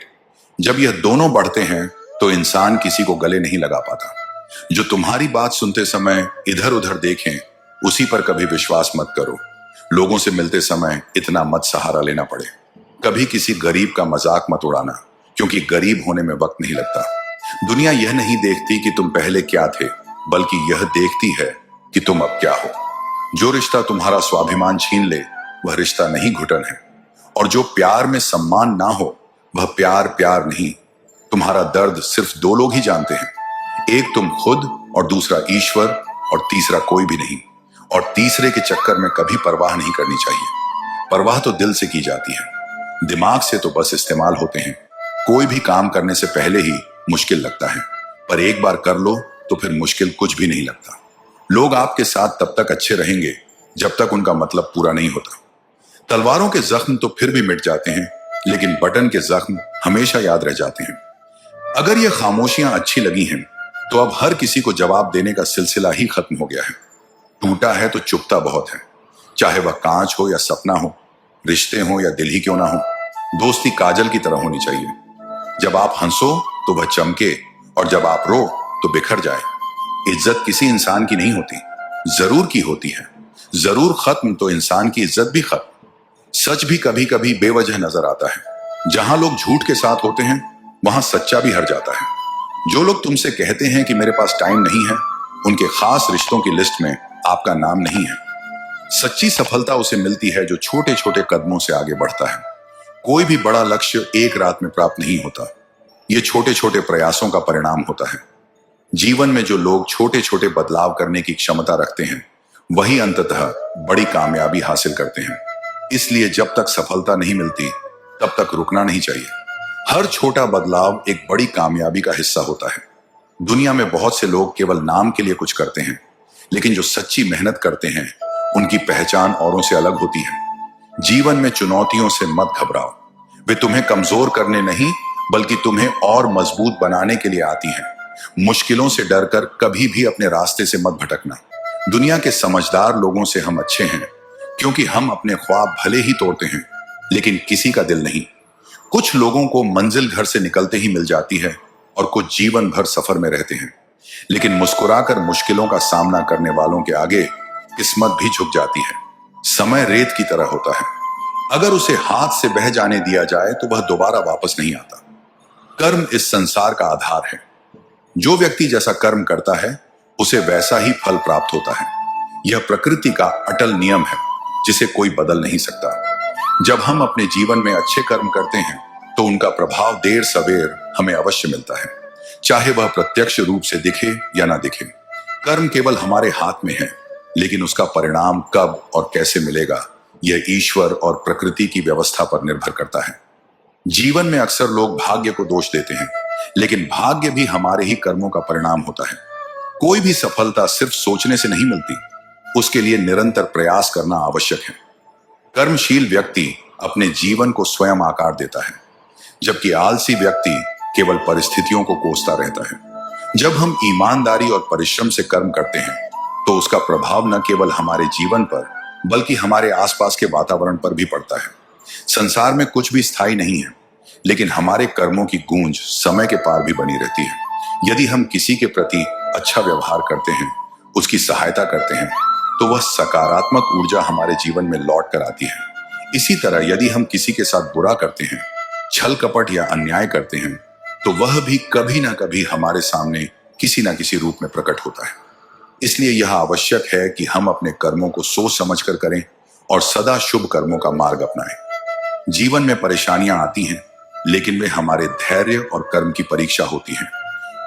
A: जब यह दोनों बढ़ते हैं तो इंसान किसी को गले नहीं लगा पाता। जो तुम्हारी बात सुनते समय इधर उधर देखें, उसी पर कभी विश्वास मत करो। लोगों से मिलते समय इतना मत सहारा लेना पड़े। कभी किसी गरीब का मजाक मत उड़ाना, क्योंकि गरीब होने में वक्त नहीं लगता। दुनिया यह नहीं देखती कि तुम पहले क्या थे, बल्कि यह देखती है कि तुम अब क्या हो। जो रिश्ता तुम्हारा स्वाभिमान छीन ले, वह रिश्ता नहीं, घुटन है। और जो प्यार में सम्मान ना हो, वह प्यार प्यार नहीं। तुम्हारा दर्द सिर्फ दो लोग ही जानते हैं, एक तुम खुद और दूसरा ईश्वर, और तीसरा कोई भी नहीं। और तीसरे के चक्कर में कभी परवाह नहीं करनी चाहिए। परवाह तो दिल से की जाती है, दिमाग से तो बस इस्तेमाल होते हैं। कोई भी काम करने से पहले ही मुश्किल लगता है, पर एक बार कर लो तो फिर मुश्किल कुछ भी नहीं लगता। लोग आपके साथ तब तक अच्छे रहेंगे जब तक उनका मतलब पूरा नहीं होता। तलवारों के जख्म तो फिर भी मिट जाते हैं, लेकिन बटन के जख्म हमेशा याद रह जाते हैं। अगर ये खामोशियां अच्छी लगी हैं, तो अब हर किसी को जवाब देने का सिलसिला ही खत्म हो गया है। टूटा है तो चुभता बहुत है, चाहे वह कांच हो या सपना हो, रिश्ते हो या दिल ही क्यों ना हो। दोस्ती काजल की तरह होनी चाहिए। जब आप हंसो तो वह चमके, और जब आप रो तो बिखर जाए। इज्जत किसी इंसान की नहीं होती, जरूर की होती है। जरूर खत्म तो इंसान की इज्जत भी खत्म। सच भी कभी कभी बेवजह नजर आता है। जहां लोग झूठ के साथ होते हैं, वहां सच्चा भी हर जाता है। जो लोग तुमसे कहते हैं कि मेरे पास टाइम नहीं है, उनके खास रिश्तों की लिस्ट में आपका नाम नहीं है। सच्ची सफलता उसे मिलती है जो छोटे छोटे कदमों से आगे बढ़ता है। कोई भी बड़ा लक्ष्य एक रात में प्राप्त नहीं होता, ये छोटे छोटे प्रयासों का परिणाम होता है। जीवन में जो लोग छोटे छोटे बदलाव करने की क्षमता रखते हैं, वही अंततः बड़ी कामयाबी हासिल करते हैं। इसलिए जब तक सफलता नहीं मिलती, तब तक रुकना नहीं चाहिए। हर छोटा बदलाव एक बड़ी कामयाबी का हिस्सा होता है। दुनिया में बहुत से लोग केवल नाम के लिए कुछ करते हैं, लेकिन जो सच्ची मेहनत करते हैं, उनकी पहचान औरों से अलग होती है। जीवन में चुनौतियों से मत घबराओ। वे तुम्हें कमजोर करने नहीं, बल्कि तुम्हें और मजबूत बनाने के लिए आती हैं। मुश्किलों से डरकर कभी भी अपने रास्ते से मत भटकना। दुनिया के समझदार लोगों से हम अच्छे हैं, क्योंकि हम अपने ख्वाब भले ही तोड़ते हैं, लेकिन किसी का दिल नहीं। कुछ लोगों को मंजिल घर से निकलते ही मिल जाती है, और कुछ जीवन भर सफर में रहते हैं। लेकिन मुस्कुराकर मुश्किलों का सामना करने वालों के आगे किस्मत भी झुक जाती है। समय रेत की तरह होता है, अगर उसे हाथ से बह जाने दिया जाए तो वह दोबारा वापस नहीं आता। कर्म इस संसार का आधार है। जो व्यक्ति जैसा कर्म करता है उसे वैसा ही फल प्राप्त होता है। यह प्रकृति का अटल नियम है जिसे कोई बदल नहीं सकता। जब हम अपने जीवन में अच्छे कर्म करते हैं तो उनका प्रभाव देर सवेर हमें अवश्य मिलता है, चाहे वह प्रत्यक्ष रूप से दिखे या ना दिखे। कर्म केवल हमारे हाथ में है, लेकिन उसका परिणाम कब और कैसे मिलेगा यह ईश्वर और प्रकृति की व्यवस्था पर निर्भर करता है। जीवन में अक्सर लोग भाग्य को दोष देते हैं, लेकिन भाग्य भी हमारे ही कर्मों का परिणाम होता है। कोई भी सफलता सिर्फ सोचने से नहीं मिलती, उसके लिए निरंतर प्रयास करना आवश्यक है। कर्मशील व्यक्ति अपने जीवन को स्वयं आकार देता है, जबकि आलसी व्यक्ति केवल परिस्थितियों को कोसता रहता है। जब हम ईमानदारी और परिश्रम से कर्म करते हैं तो उसका प्रभाव न केवल हमारे जीवन पर बल्कि हमारे आसपास के वातावरण पर भी पड़ता है। संसार में कुछ भी स्थायी नहीं है, लेकिन हमारे कर्मों की गूंज समय के पार भी बनी रहती है। यदि हम किसी के प्रति अच्छा व्यवहार करते हैं, उसकी सहायता करते हैं, तो वह सकारात्मक ऊर्जा हमारे जीवन में लौट कर आती है। इसी तरह यदि हम किसी के साथ बुरा करते हैं, छल कपट या अन्याय करते हैं, तो वह भी कभी ना कभी हमारे सामने किसी ना किसी रूप में प्रकट होता है। इसलिए यह आवश्यक है कि हम अपने कर्मों को सोच समझकर करें और सदा शुभ कर्मों का मार्ग अपनाएं। जीवन में परेशानियां आती हैं, लेकिन वे हमारे धैर्य और कर्म की परीक्षा होती हैं।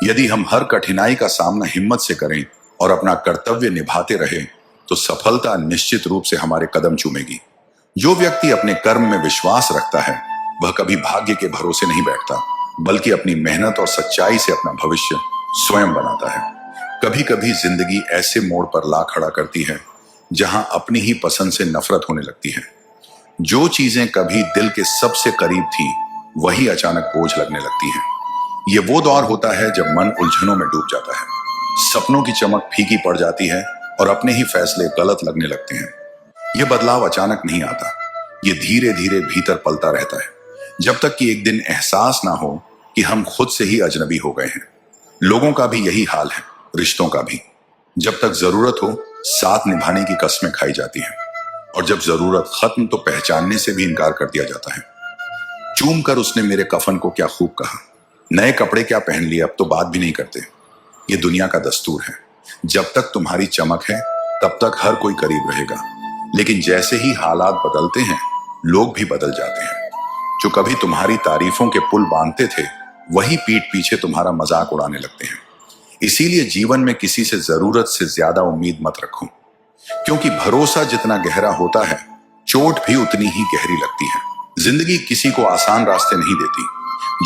A: यदि हम हर कठिनाई का सामना हिम्मत से करें और अपना कर्तव्य निभाते रहें, तो सफलता निश्चित रूप से हमारे कदम चूमेगी। जो व्यक्ति अपने कर्म में विश्वास रखता है वह कभी भाग्य के भरोसे नहीं बैठता, बल्कि अपनी मेहनत और सच्चाई से अपना भविष्य स्वयं बनाता है। कभी कभी जिंदगी ऐसे मोड़ पर ला खड़ा करती है जहां अपनी ही पसंद से नफरत होने लगती है। जो चीजें कभी दिल के सबसे करीब थी वही अचानक बोझ लगने लगती हैं। ये वो दौर होता है जब मन उलझनों में डूब जाता है, सपनों की चमक फीकी पड़ जाती है और अपने ही फैसले गलत लगने लगते हैं। यह बदलाव अचानक नहीं आता, ये धीरे धीरे भीतर पलता रहता है, जब तक कि एक दिन एहसास ना हो कि हम खुद से ही अजनबी हो गए हैं। लोगों का भी यही हाल है, रिश्तों का भी। जब तक जरूरत हो साथ निभाने की कस्में खाई जाती हैं, और जब जरूरत खत्म तो पहचानने से भी इनकार कर दिया जाता है। चूम कर उसने मेरे कफन को क्या खूब कहा, नए कपड़े क्या पहन लिए, अब तो बात भी नहीं करते। ये दुनिया का दस्तूर है, जब तक तुम्हारी चमक है तब तक हर कोई करीब रहेगा, लेकिन जैसे ही हालात बदलते हैं लोग भी बदल जाते हैं। जो कभी तुम्हारी तारीफों के पुल बांधते थे वही पीठ पीछे तुम्हारा मजाक उड़ाने लगते हैं। इसीलिए जीवन में किसी से जरूरत से ज्यादा उम्मीद मत रखो, क्योंकि भरोसा जितना गहरा होता है चोट भी उतनी ही गहरी लगती है। जिंदगी किसी को आसान रास्ते नहीं देती।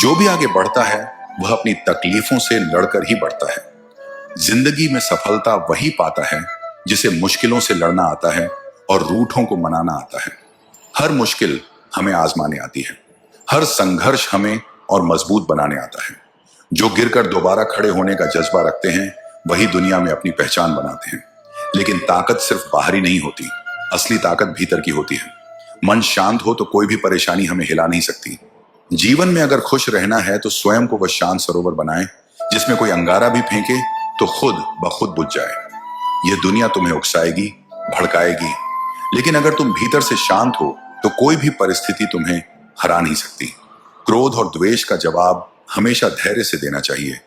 A: जो भी आगे बढ़ता है वह अपनी तकलीफों से लड़कर ही बढ़ता है। जिंदगी में सफलता वही पाता है जिसे मुश्किलों से लड़ना आता है और रूठों को मनाना आता है। हर मुश्किल हमें आजमाने आती है, हर संघर्ष हमें और मजबूत बनाने आता है। जो गिरकर दोबारा खड़े होने का जज्बा रखते हैं वही दुनिया में अपनी पहचान बनाते हैं। लेकिन ताकत सिर्फ बाहरी नहीं होती, असली ताकत भीतर की होती है। मन शांत हो तो कोई भी परेशानी हमें हिला नहीं सकती। जीवन में अगर खुश रहना है तो स्वयं को वह शांत सरोवर बनाएं जिसमें कोई अंगारा भी फेंके तो खुद ब खुद बुझ जाए। यह दुनिया तुम्हें उकसाएगी, भड़काएगी, लेकिन अगर तुम भीतर से शांत हो तो कोई भी परिस्थिति तुम्हें हरा नहीं सकती। क्रोध और द्वेष का जवाब हमेशा धैर्य से देना चाहिए,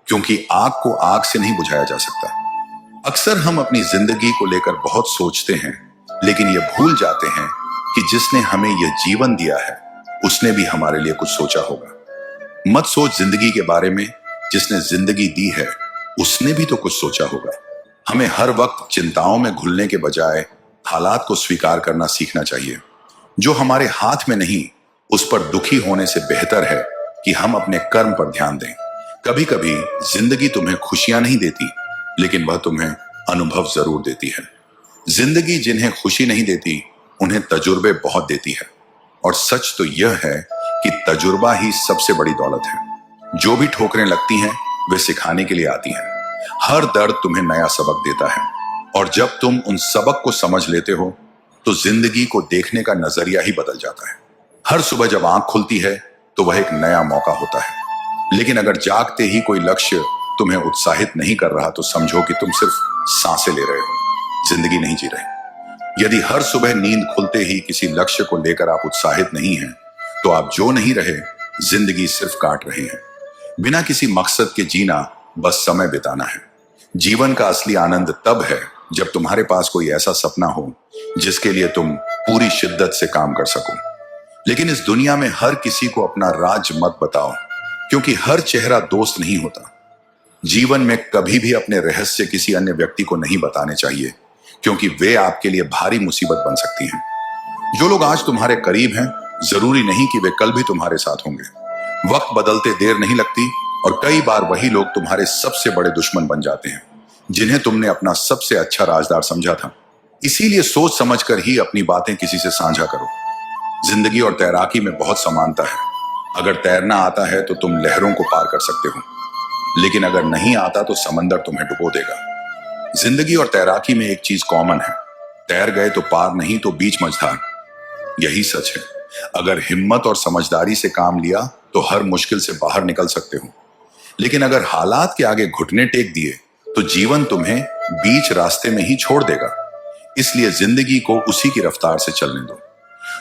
A: क्योंकि आग को आग से नहीं बुझाया जा सकता। अक्सर हम अपनी जिंदगी को लेकर बहुत सोचते हैं, लेकिन ये भूल जाते हैं कि जिसने हमें यह जीवन दिया है उसने भी हमारे लिए कुछ सोचा होगा। मत सोच जिंदगी के बारे में, जिसने जिंदगी दी है उसने भी तो कुछ सोचा होगा। हमें हर वक्त चिंताओं में घुलने के बजाय हालात को स्वीकार करना सीखना चाहिए। जो हमारे हाथ में नहीं उस पर दुखी होने से बेहतर है कि हम अपने कर्म पर ध्यान दें। कभी कभी जिंदगी तुम्हें खुशियां नहीं देती, लेकिन वह तुम्हें अनुभव जरूर देती है। जिंदगी जिन्हें खुशी नहीं देती उन्हें तजुर्बे बहुत देती है, और सच तो यह है कि तजुर्बा ही सबसे बड़ी दौलत है। जो भी ठोकरें लगती हैं वे सिखाने के लिए आती हैं। हर दर्द तुम्हें नया सबक देता है, और जब तुम उन सबक को समझ लेते हो तो जिंदगी को देखने का नजरिया ही बदल जाता है। हर सुबह जब आंख खुलती है तो वह एक नया मौका होता है। लेकिन अगर जागते ही कोई लक्ष्य तुम्हें उत्साहित नहीं कर रहा तो समझो कि तुम सिर्फ सांसें ले रहे हो, जिंदगी नहीं जी रहे। यदि हर सुबह नींद खुलते ही किसी लक्ष्य को लेकर आप उत्साहित नहीं हैं, तो आप जो नहीं रहे, जिंदगी सिर्फ काट रहे हैं। बिना किसी मकसद के जीना बस समय बिताना है। जीवन का असली आनंद तब है जब तुम्हारे पास कोई ऐसा सपना हो जिसके लिए तुम पूरी शिद्दत से काम कर सको। लेकिन इस दुनिया में हर किसी को अपना राज मत बताओ, क्योंकि हर चेहरा दोस्त नहीं होता। जीवन में कभी भी अपने रहस्य किसी अन्य व्यक्ति को नहीं बताने चाहिए, क्योंकि वे आपके लिए भारी मुसीबत बन सकती हैं। जो लोग आज तुम्हारे करीब हैं, जरूरी नहीं कि वे कल भी तुम्हारे साथ होंगे। वक्त बदलते देर नहीं लगती, और कई बार वही लोग तुम्हारे सबसे बड़े दुश्मन बन जाते हैं जिन्हें तुमने अपना सबसे अच्छा राजदार समझा था। इसीलिए सोच समझकर ही अपनी बातें किसी से साझा करो। जिंदगी और तैराकी में बहुत समानता है। अगर तैरना आता है तो तुम लहरों को पार कर सकते हो, लेकिन अगर नहीं आता तो समंदर तुम्हें डुबो देगा। जिंदगी और तैराकी में एक चीज कॉमन है, तैर गए तो पार नहीं तो बीच मझधार। यही सच है। अगर हिम्मत और समझदारी से काम लिया तो हर मुश्किल से बाहर निकल सकते हो, लेकिन अगर हालात के आगे घुटने टेक दिए तो जीवन तुम्हें बीच रास्ते में ही छोड़ देगा। इसलिए जिंदगी को उसी की रफ्तार से चलने दो।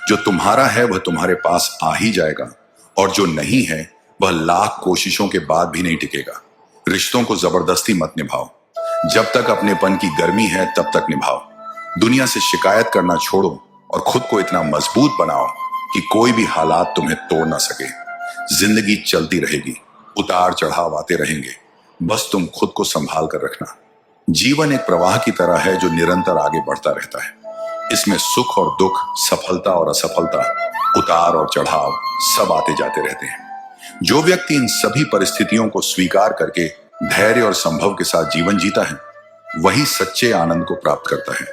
A: जो तुम्हारा है वह तुम्हारे पास आ ही जाएगा, और जो नहीं है वह लाख कोशिशों के बाद भी नहीं टिकेगा। रिश्तों को जबरदस्ती मत निभाओ। जब तक अपनेपन की गर्मी है तब तक निभाओ। दुनिया से शिकायत करना छोड़ो और खुद को इतना मजबूत बनाओ कि कोई भी हालात तुम्हें तोड़ ना सके। जिंदगी चलती रहेगी, उतार चढ़ाव आते रहेंगे, बस तुम खुद को संभाल कर रखना। जीवन एक प्रवाह की तरह है जो निरंतर आगे बढ़ता रहता है। इसमें सुख और दुख, सफलता और असफलता, उतार और चढ़ाव सब आते जाते रहते हैं। जो व्यक्ति इन सभी परिस्थितियों को स्वीकार करके धैर्य और संभव के साथ जीवन जीता है, वही सच्चे आनंद को प्राप्त करता है।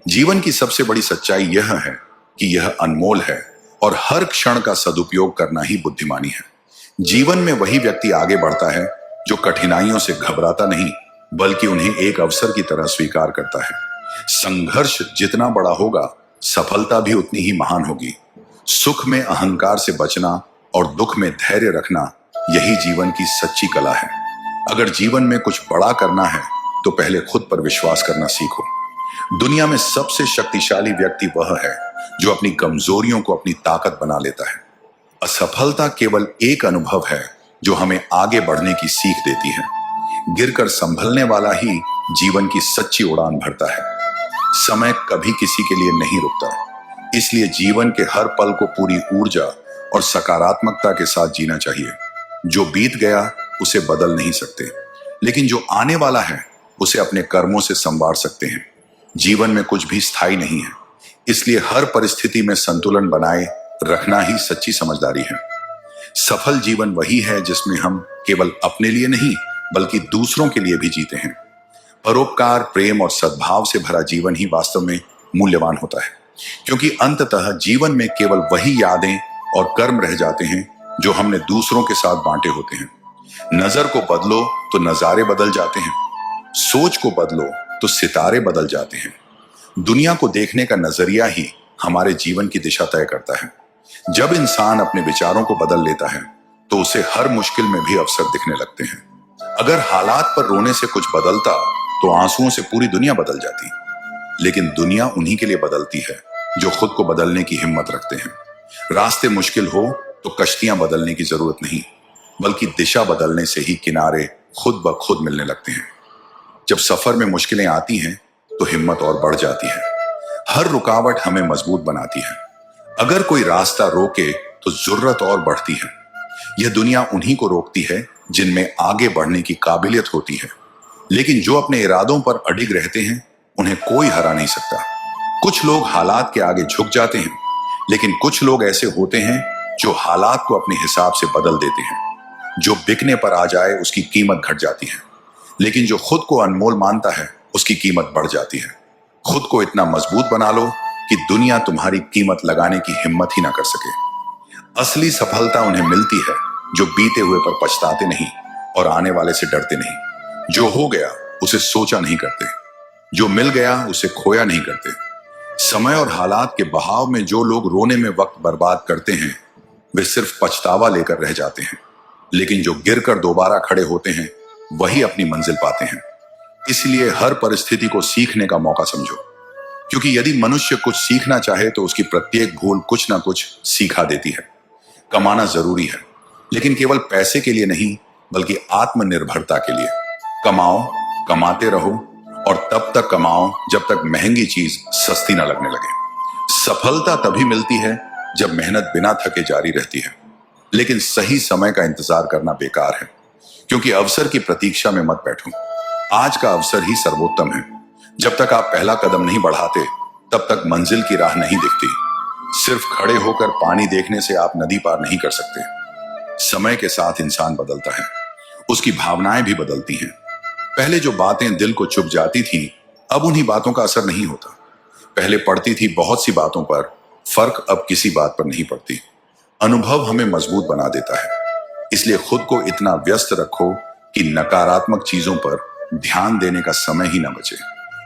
A: जीवन की सबसे बड़ी सच्चाई यह है कि यह अनमोल है, और हर क्षण का सदुपयोग करना ही बुद्धिमानी है। जीवन में वही व्यक्ति आगे बढ़ता है जो कठिनाइयों से घबराता नहीं, बल्कि उन्हें एक अवसर की तरह स्वीकार करता है। संघर्ष जितना बड़ा होगा, सफलता भी उतनी ही महान होगी। सुख में अहंकार से बचना और दुख में धैर्य रखना, यही जीवन की सच्ची कला है। अगर जीवन में कुछ बड़ा करना है तो पहले खुद पर विश्वास करना सीखो। दुनिया में सबसे शक्तिशाली व्यक्ति वह है जो अपनी कमजोरियों को अपनी ताकत बना लेता है। असफलता केवल एक अनुभव है जो हमें आगे बढ़ने की सीख देती है। गिरकर संभलने वाला ही जीवन की सच्ची उड़ान भरता है। समय कभी किसी के लिए नहीं रुकता, इसलिए जीवन के हर पल को पूरी ऊर्जा और सकारात्मकता के साथ जीना चाहिए। जो बीत गया उसे बदल नहीं सकते, लेकिन जो आने वाला है उसे अपने कर्मों से संवार सकते हैं। जीवन में कुछ भी स्थायी नहीं है, इसलिए हर परिस्थिति में संतुलन बनाए रखना ही सच्ची समझदारी है। सफल जीवन वही है जिसमें हम केवल अपने लिए नहीं बल्कि दूसरों के लिए भी जीते हैं। परोपकार, प्रेम और सद्भाव से भरा जीवन ही वास्तव में मूल्यवान होता है, क्योंकि अंततः जीवन में केवल वही यादें और कर्म रह जाते हैं जो हमने दूसरों के साथ बांटे होते हैं। नजर को बदलो तो नजारे बदल जाते हैं, सोच को बदलो तो सितारे बदल जाते हैं। दुनिया को देखने का नजरिया ही हमारे जीवन की दिशा तय करता है। जब इंसान अपने विचारों को बदल लेता है तो उसे हर मुश्किल में भी अवसर दिखने लगते हैं। अगर हालात पर रोने से कुछ बदलता तो आंसुओं से पूरी दुनिया बदल जाती, लेकिन दुनिया उन्हीं के लिए बदलती है जो खुद को बदलने की हिम्मत रखते हैं। रास्ते मुश्किल हो तो कश्तियां बदलने की जरूरत नहीं, बल्कि दिशा बदलने से ही किनारे खुद ब खुद मिलने लगते हैं। जब सफर में मुश्किलें आती हैं तो हिम्मत और बढ़ जाती है। हर रुकावट हमें मजबूत बनाती है। अगर कोई रास्ता रोके तो जरूरत और बढ़ती है। यह दुनिया उन्हीं को रोकती है जिनमें आगे बढ़ने की काबिलियत होती है, लेकिन जो अपने इरादों पर अडिग रहते हैं उन्हें कोई हरा नहीं सकता। कुछ लोग हालात के आगे झुक जाते हैं, लेकिन कुछ लोग ऐसे होते हैं जो हालात को अपने हिसाब से बदल देते हैं। जो बिकने पर आ जाए उसकी कीमत घट जाती है, लेकिन जो खुद को अनमोल मानता है उसकी कीमत बढ़ जाती है। खुद को इतना मजबूत बना लो कि दुनिया तुम्हारी कीमत लगाने की हिम्मत ही ना कर सके। असली सफलता उन्हें मिलती है जो बीते हुए पर पछताते नहीं और आने वाले से डरते नहीं। जो हो गया उसे सोचा नहीं करते, जो मिल गया उसे खोया नहीं करते। समय और हालात के बहाव में जो लोग रोने में वक्त बर्बाद करते हैं वे सिर्फ पछतावा लेकर रह जाते हैं। लेकिन जो गिरकर दोबारा खड़े होते हैं वही अपनी मंजिल पाते हैं। इसलिए हर परिस्थिति को सीखने का मौका समझो, क्योंकि यदि मनुष्य कुछ सीखना चाहे तो उसकी प्रत्येक भूल कुछ ना कुछ सिखा देती है। कमाना जरूरी है, लेकिन केवल पैसे के लिए नहीं, बल्कि आत्मनिर्भरता के लिए। कमाओ, कमाते रहो, और तब तक कमाओ जब तक महंगी चीज सस्ती न लगने लगे। सफलता तभी मिलती है जब मेहनत बिना थके जारी रहती है, लेकिन सही समय का इंतजार करना बेकार है, क्योंकि अवसर की प्रतीक्षा में मत बैठो। आज का अवसर ही सर्वोत्तम है। जब तक आप पहला कदम नहीं बढ़ाते, तब तक मंजिल की राह नहीं दिखती। सिर्फ खड़े होकर पानी देखने से आप नदी पार नहीं कर सकते। समय के साथ इंसान बदलता है, उसकी भावनाएं भी बदलती हैं। पहले जो बातें दिल को चुभ जाती थी, अब उन्हीं बातों का असर नहीं होता। पहले पड़ती थी बहुत सी बातों पर, फर्क अब किसी बात पर नहीं पड़ती। अनुभव हमें मजबूत बना देता है, इसलिए खुद को इतना व्यस्त रखो कि नकारात्मक चीजों पर ध्यान देने का समय ही न बचे।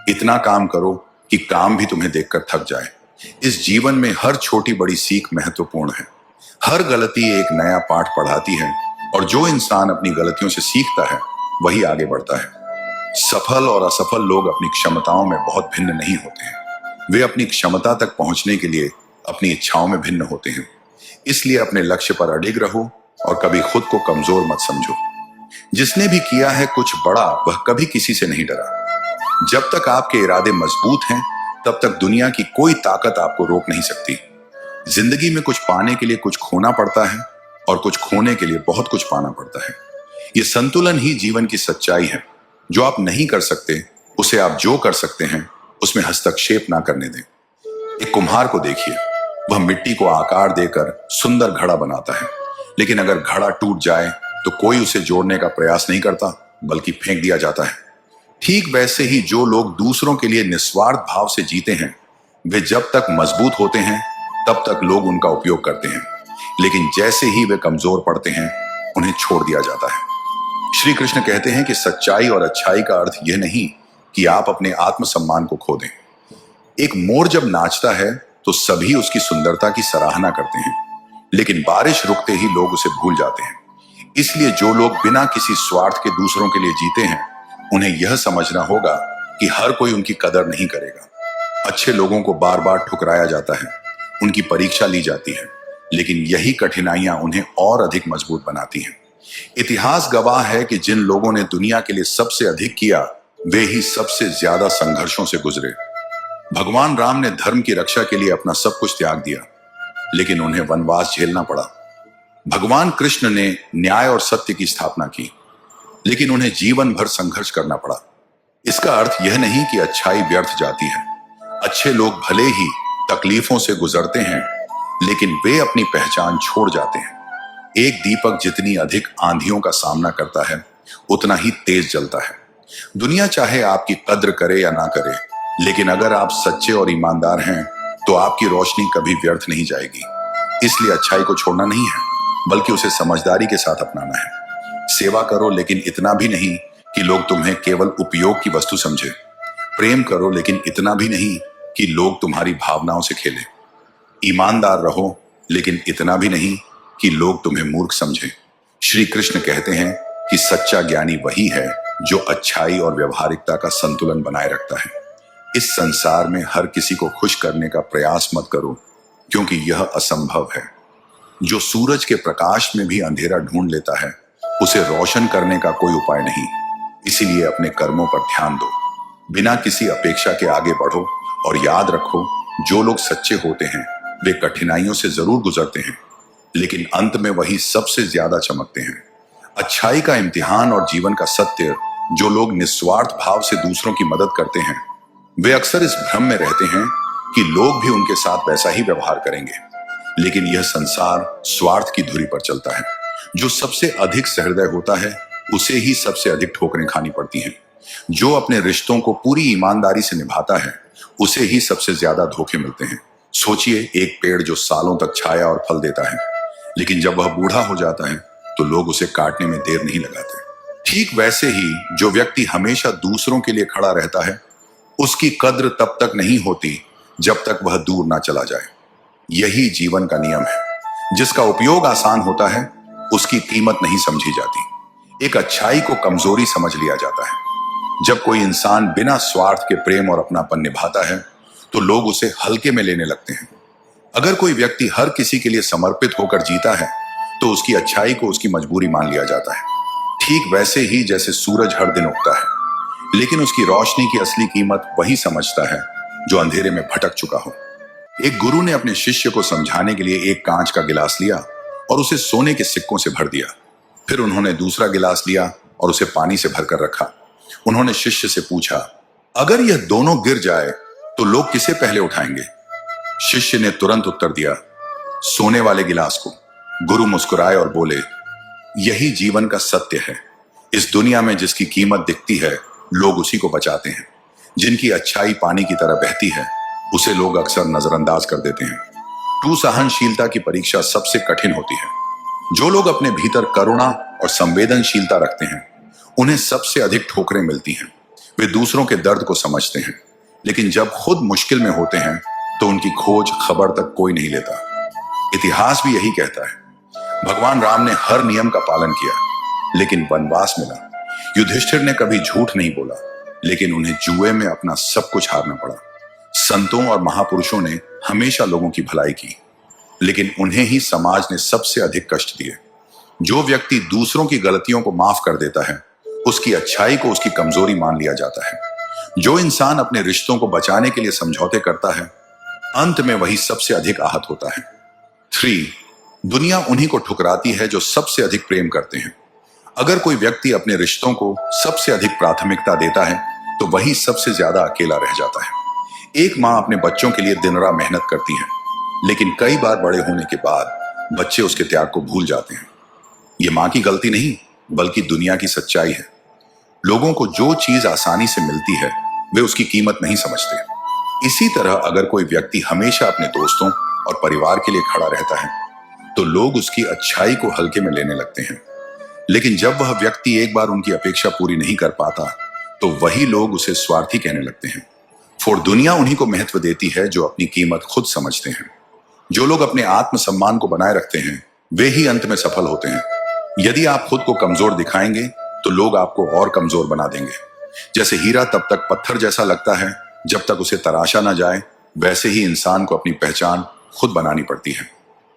A: इतना काम करो कि काम भी तुम्हें देखकर थक जाए। इस जीवन में हर छोटी बड़ी सीख महत्वपूर्ण है। हर गलती एक नया पाठ पढ़ाती है, और जो इंसान अपनी गलतियों से सीखता है वही आगे बढ़ता है। सफल और असफल लोग अपनी क्षमताओं में बहुत भिन्न नहीं होते हैं। वे अपनी क्षमता तक पहुंचने के लिए अपनी इच्छाओं में भिन्न होते हैं। इसलिए अपने लक्ष्य पर अडिग रहो और कभी खुद को कमजोर मत समझो। जिसने भी किया है कुछ बड़ा, वह कभी किसी से नहीं डरा। जब तक आपके इरादे मजबूत हैं, तब तक दुनिया की कोई ताकत आपको रोक नहीं सकती। जिंदगी में कुछ पाने के लिए कुछ खोना पड़ता है, और कुछ खोने के लिए बहुत कुछ पाना पड़ता है। ये संतुलन ही जीवन की सच्चाई है। जो आप नहीं कर सकते, उसे आप जो कर सकते हैं उसमें हस्तक्षेप ना करने दें। एक कुम्हार को देखिए, वह मिट्टी को आकार देकर सुंदर घड़ा बनाता है, लेकिन अगर घड़ा टूट जाए तो कोई उसे जोड़ने का प्रयास नहीं करता, बल्कि फेंक दिया जाता है। ठीक वैसे ही जो लोग दूसरों के लिए निस्वार्थ भाव से जीते हैं, वे जब तक मजबूत होते हैं तब तक लोग उनका उपयोग करते हैं, लेकिन जैसे ही वे कमजोर पड़ते हैं उन्हें छोड़ दिया जाता है। श्री कृष्ण कहते हैं कि सच्चाई और अच्छाई का अर्थ यह नहीं कि आप अपने आत्मसम्मान को खो दें। एक मोर जब नाचता है तो सभी उसकी सुंदरता की सराहना करते हैं, लेकिन बारिश रुकते ही लोग उसे भूल जाते हैं। इसलिए जो लोग बिना किसी स्वार्थ के दूसरों के लिए जीते हैं, उन्हें यह समझना होगा कि हर कोई उनकी कदर नहीं करेगा। अच्छे लोगों को बार बार ठुकराया जाता है, उनकी परीक्षा ली जाती है, लेकिन यही कठिनाइयां उन्हें और अधिक मजबूत बनाती हैं। इतिहास गवाह है कि जिन लोगों ने दुनिया के लिए सबसे अधिक किया, वे ही सबसे ज्यादा संघर्षों से गुजरे। भगवान राम ने धर्म की रक्षा के लिए अपना सब कुछ त्याग दिया, लेकिन उन्हें वनवास झेलना पड़ा। भगवान कृष्ण ने न्याय और सत्य की स्थापना की, लेकिन उन्हें जीवन भर संघर्ष करना पड़ा। इसका अर्थ यह नहीं कि अच्छाई व्यर्थ जाती है। अच्छे लोग भले ही तकलीफों से गुजरते हैं, लेकिन वे अपनी पहचान छोड़ जाते हैं। एक दीपक जितनी अधिक आंधियों का सामना करता है, उतना ही तेज जलता है। दुनिया चाहे आपकी कद्र करे या ना करे, लेकिन अगर आप सच्चे और ईमानदार हैं, तो आपकी रोशनी कभी व्यर्थ नहीं जाएगी। इसलिए अच्छाई को छोड़ना नहीं है, बल्कि उसे समझदारी के साथ अपनाना है। सेवा करो, लेकिन इतना भी नहीं कि लोग तुम्हें केवल उपयोग की वस्तु समझे। प्रेम करो, लेकिन इतना भी नहीं कि लोग तुम्हारी भावनाओं से खेलें। ईमानदार रहो, लेकिन इतना भी नहीं कि लोग तुम्हें मूर्ख समझें। श्री कृष्ण कहते हैं कि सच्चा ज्ञानी वही है जो अच्छाई और व्यवहारिकता का संतुलन बनाए रखता है। इस संसार में हर किसी को खुश करने का प्रयास मत करो, क्योंकि यह असंभव है। जो सूरज के प्रकाश में भी अंधेरा ढूंढ लेता है, उसे रोशन करने का कोई उपाय नहीं। इसीलिए अपने कर्मों पर ध्यान दो, बिना किसी अपेक्षा के आगे बढ़ो, और याद रखो, जो लोग सच्चे होते हैं वे कठिनाइयों से जरूर गुजरते हैं, लेकिन अंत में वही सबसे ज्यादा चमकते हैं। अच्छाई का इम्तिहान और जीवन का सत्य, जो लोग निस्वार्थ भाव से दूसरों की मदद करते हैं, वे अक्सर इस भ्रम में रहते हैं कि लोग भी उनके साथ वैसा ही व्यवहार करेंगे। लेकिन यह संसार स्वार्थ की धुरी पर चलता है। जो सबसे अधिक सहृदय होता है, उसे ही सबसे अधिक ठोकरें खानी पड़ती हैं। जो अपने रिश्तों को पूरी ईमानदारी से निभाता है, उसे ही सबसे ज्यादा धोखे मिलते हैं। सोचिए, एक पेड़ जो सालों तक छाया और फल देता है, लेकिन जब वह बूढ़ा हो जाता है तो लोग उसे काटने में देर नहीं लगाते। ठीक वैसे ही जो व्यक्ति हमेशा दूसरों के लिए खड़ा रहता है, उसकी कद्र तब तक नहीं होती जब तक वह दूर ना चला जाए। यही जीवन का नियम है। जिसका उपयोग आसान होता है, उसकी कीमत नहीं समझी जाती। एक अच्छाई को कमजोरी समझ लिया जाता है। जब कोई इंसान बिना स्वार्थ के प्रेम और अपनापन निभाता है तो लोग उसे हल्के में लेने लगते हैं। अगर कोई व्यक्ति हर किसी के लिए समर्पित होकर जीता है तो उसकी अच्छाई को उसकी मजबूरी मान लिया जाता है। ठीक वैसे ही जैसे सूरज हर दिन उगता है, लेकिन उसकी रोशनी की असली कीमत वही समझता है जो अंधेरे में भटक चुका हो। एक गुरु ने अपने शिष्य को समझाने के लिए एक कांच का गिलास लिया और उसे सोने के सिक्कों से भर दिया। फिर उन्होंने दूसरा गिलास लिया और उसे पानी से भरकर रखा। उन्होंने शिष्य से पूछा, अगर यह दोनों गिर जाए तो लोग किसे पहले उठाएंगे? शिष्य ने तुरंत उत्तर दिया, सोने वाले गिलास को। गुरु मुस्कुराए और बोले, यही जीवन का सत्य है। इस दुनिया में जिसकी कीमत दिखती है लोग उसी को बचाते हैं। जिनकी अच्छाई पानी की तरह बहती है उसे लोग अक्सर नजरअंदाज कर देते हैं। तू सहनशीलता की परीक्षा सबसे कठिन होती है। जो लोग अपने भीतर करुणा और संवेदनशीलता रखते हैं उन्हें सबसे अधिक ठोकरें मिलती हैं। वे दूसरों के दर्द को समझते हैं, लेकिन जब खुद मुश्किल में होते हैं तो उनकी खोज खबर तक कोई नहीं लेता। इतिहास भी यही कहता है। भगवान राम ने हर नियम का पालन किया, लेकिन वनवास मिला। युधिष्ठिर ने कभी झूठ नहीं बोला, लेकिन उन्हें जुए में अपना सब कुछ हारना पड़ा। संतों और महापुरुषों ने हमेशा लोगों की भलाई की, लेकिन उन्हें ही समाज ने सबसे अधिक कष्ट दिए। जो व्यक्ति दूसरों की गलतियों को माफ कर देता है उसकी अच्छाई को उसकी कमजोरी मान लिया जाता है। जो इंसान अपने रिश्तों को बचाने के लिए समझौते करता है अंत में वही सबसे अधिक आहत होता है। 3. दुनिया उन्हीं को ठुकराती है जो सबसे अधिक प्रेम करते हैं। अगर कोई व्यक्ति अपने रिश्तों को सबसे अधिक प्राथमिकता देता है तो वही सबसे ज्यादा अकेला रह जाता है। एक माँ अपने बच्चों के लिए दिन रात मेहनत करती है, लेकिन कई बार बड़े होने के बाद बच्चे उसके त्याग को भूल जाते हैं। ये माँ की गलती नहीं, बल्कि दुनिया की सच्चाई है। लोगों को जो चीज आसानी से मिलती है वे उसकी कीमत नहीं समझते। इसी तरह अगर कोई व्यक्ति हमेशा अपने दोस्तों और परिवार के लिए खड़ा रहता है तो लोग उसकी अच्छाई को हल्के में लेने लगते हैं। लेकिन जब वह व्यक्ति एक बार उनकी अपेक्षा पूरी नहीं कर पाता तो वही लोग उसे स्वार्थी कहने लगते हैं। और दुनिया उन्हीं को महत्व देती है जो अपनी कीमत खुद समझते हैं। जो लोग अपने आत्मसम्मान को बनाए रखते हैं वे ही अंत में सफल होते हैं। यदि आप खुद को कमजोर दिखाएंगे तो लोग आपको और कमजोर बना देंगे। जैसे हीरा तब तक पत्थर जैसा लगता है जब तक उसे तराशा ना जाए, वैसे ही इंसान को अपनी पहचान खुद बनानी पड़ती है।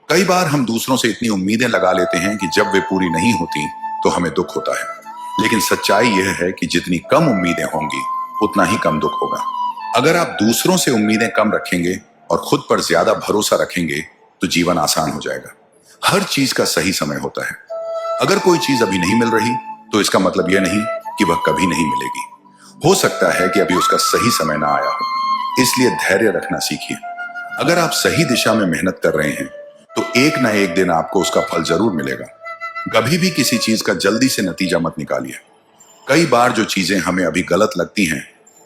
A: कई बार हम दूसरों से इतनी उम्मीदें लगा लेते हैं कि जब वे पूरी नहीं होती तो हमें दुख होता है, लेकिन सच्चाई यह है कि जितनी कम उम्मीदें होंगी उतना ही कम दुख होगा। अगर आप दूसरों से उम्मीदें कम रखेंगे और खुद पर ज्यादा भरोसा रखेंगे तो जीवन आसान हो जाएगा। हर चीज का सही समय होता है। अगर कोई चीज अभी नहीं मिल रही तो इसका मतलब यह नहीं कि वह कभी नहीं मिलेगी। हो सकता है कि अभी उसका सही समय ना आया हो, इसलिए धैर्य रखना सीखिए। अगर आप सही दिशा में मेहनत कर रहे हैं तो एक ना एक दिन आपको उसका फल जरूर मिलेगा। कभी भी किसी चीज का जल्दी से नतीजा मत निकालिए। कई बार जो चीजें हमें अभी गलत लगती हैं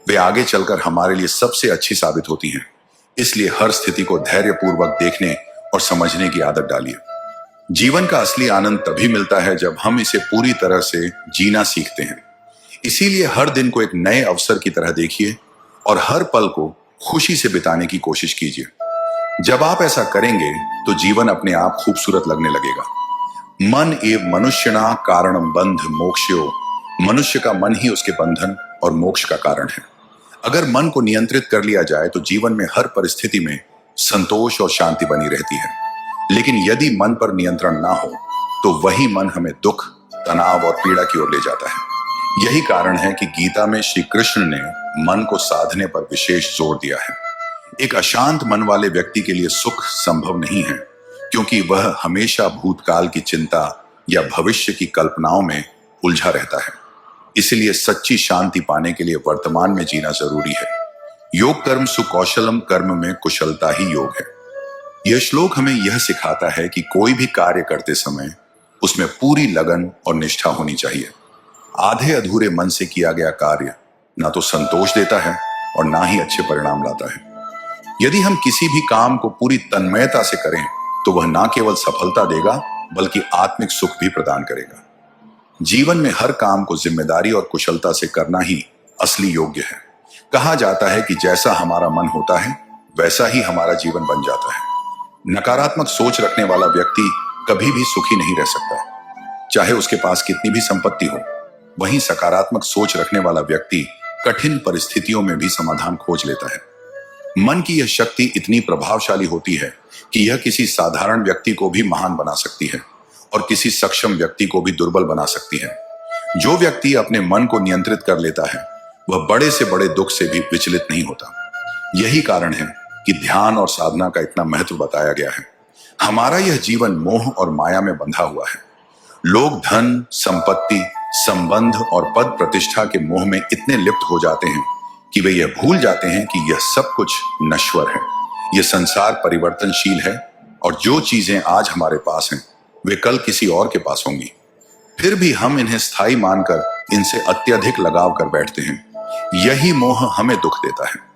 A: वे आगे चलकर हमारे लिए सबसे अच्छी साबित होती हैं। इसलिए हर स्थिति को धैर्यपूर्वक देखने और समझने की आदत डालिए। जीवन का असली आनंद तभी मिलता है जब हम इसे पूरी तरह से जीना सीखते हैं। इसीलिए हर दिन को एक नए अवसर की तरह देखिए और हर पल को खुशी से बिताने की कोशिश कीजिए। जब आप ऐसा करेंगे तो जीवन अपने आप खूबसूरत लगने लगेगा। मन एव मनुष्यना कारणम बंध मोक्षयो। मनुष्य का मन ही उसके बंधन और मोक्ष का कारण है। अगर मन को नियंत्रित कर लिया जाए तो जीवन में हर परिस्थिति में संतोष और शांति बनी रहती है। लेकिन यदि मन पर नियंत्रण ना हो तो वही मन हमें दुख, तनाव और पीड़ा की ओर ले जाता है। यही कारण है कि गीता में श्री कृष्ण ने मन को साधने पर विशेष जोर दिया है। एक अशांत मन वाले व्यक्ति के लिए सुख संभव नहीं है, क्योंकि वह हमेशा भूतकाल की चिंता या भविष्य की कल्पनाओं में उलझा रहता है। इसलिए सच्ची शांति पाने के लिए वर्तमान में जीना जरूरी है। योग कर्म सुकौशलम, कर्म में कुशलता ही योग है। यह श्लोक हमें यह सिखाता है कि कोई भी कार्य करते समय उसमें पूरी लगन और निष्ठा होनी चाहिए। आधे अधूरे मन से किया गया कार्य ना तो संतोष देता है और ना ही अच्छे परिणाम लाता है। यदि हम किसी भी काम को पूरी तन्मयता से करें तो वह ना केवल सफलता देगा बल्कि आत्मिक सुख भी प्रदान करेगा। जीवन में हर काम को जिम्मेदारी और कुशलता से करना ही असली योग्य है। कहा जाता है कि जैसा हमारा मन होता है वैसा ही हमारा जीवन बन जाता है। नकारात्मक सोच रखने वाला व्यक्ति कभी भी सुखी नहीं रह सकता। चाहे उसके पास कितनी भी संपत्ति हो। वहीं सकारात्मक सोच रखने वाला व्यक्ति कठिन परिस्थितियों में भी समाधान खोज लेता है। मन की यह शक्ति इतनी प्रभावशाली होती है कि यह किसी साधारण व्यक्ति को भी महान बना सकती है और किसी सक्षम व्यक्ति को भी दुर्बल बना सकती है। जो व्यक्ति अपने मन को नियंत्रित कर लेता है वह बड़े से बड़े दुख से भी विचलित नहीं होता। यही कारण है कि ध्यान और साधना का इतना महत्व बताया गया है। हमारा यह जीवन मोह और माया में बंधा हुआ है। लोग धन, संपत्ति, संबंध और पद प्रतिष्ठा के मोह में इतने लिप्त हो जाते हैं कि वे यह भूल जाते हैं कि यह सब कुछ नश्वर है। यह संसार परिवर्तनशील है और जो चीजें आज हमारे पास हैं वे कल किसी और के पास होंगी। फिर भी हम इन्हें स्थायी मानकर इनसे अत्यधिक लगाव कर बैठते हैं। यही मोह हमें दुख देता है।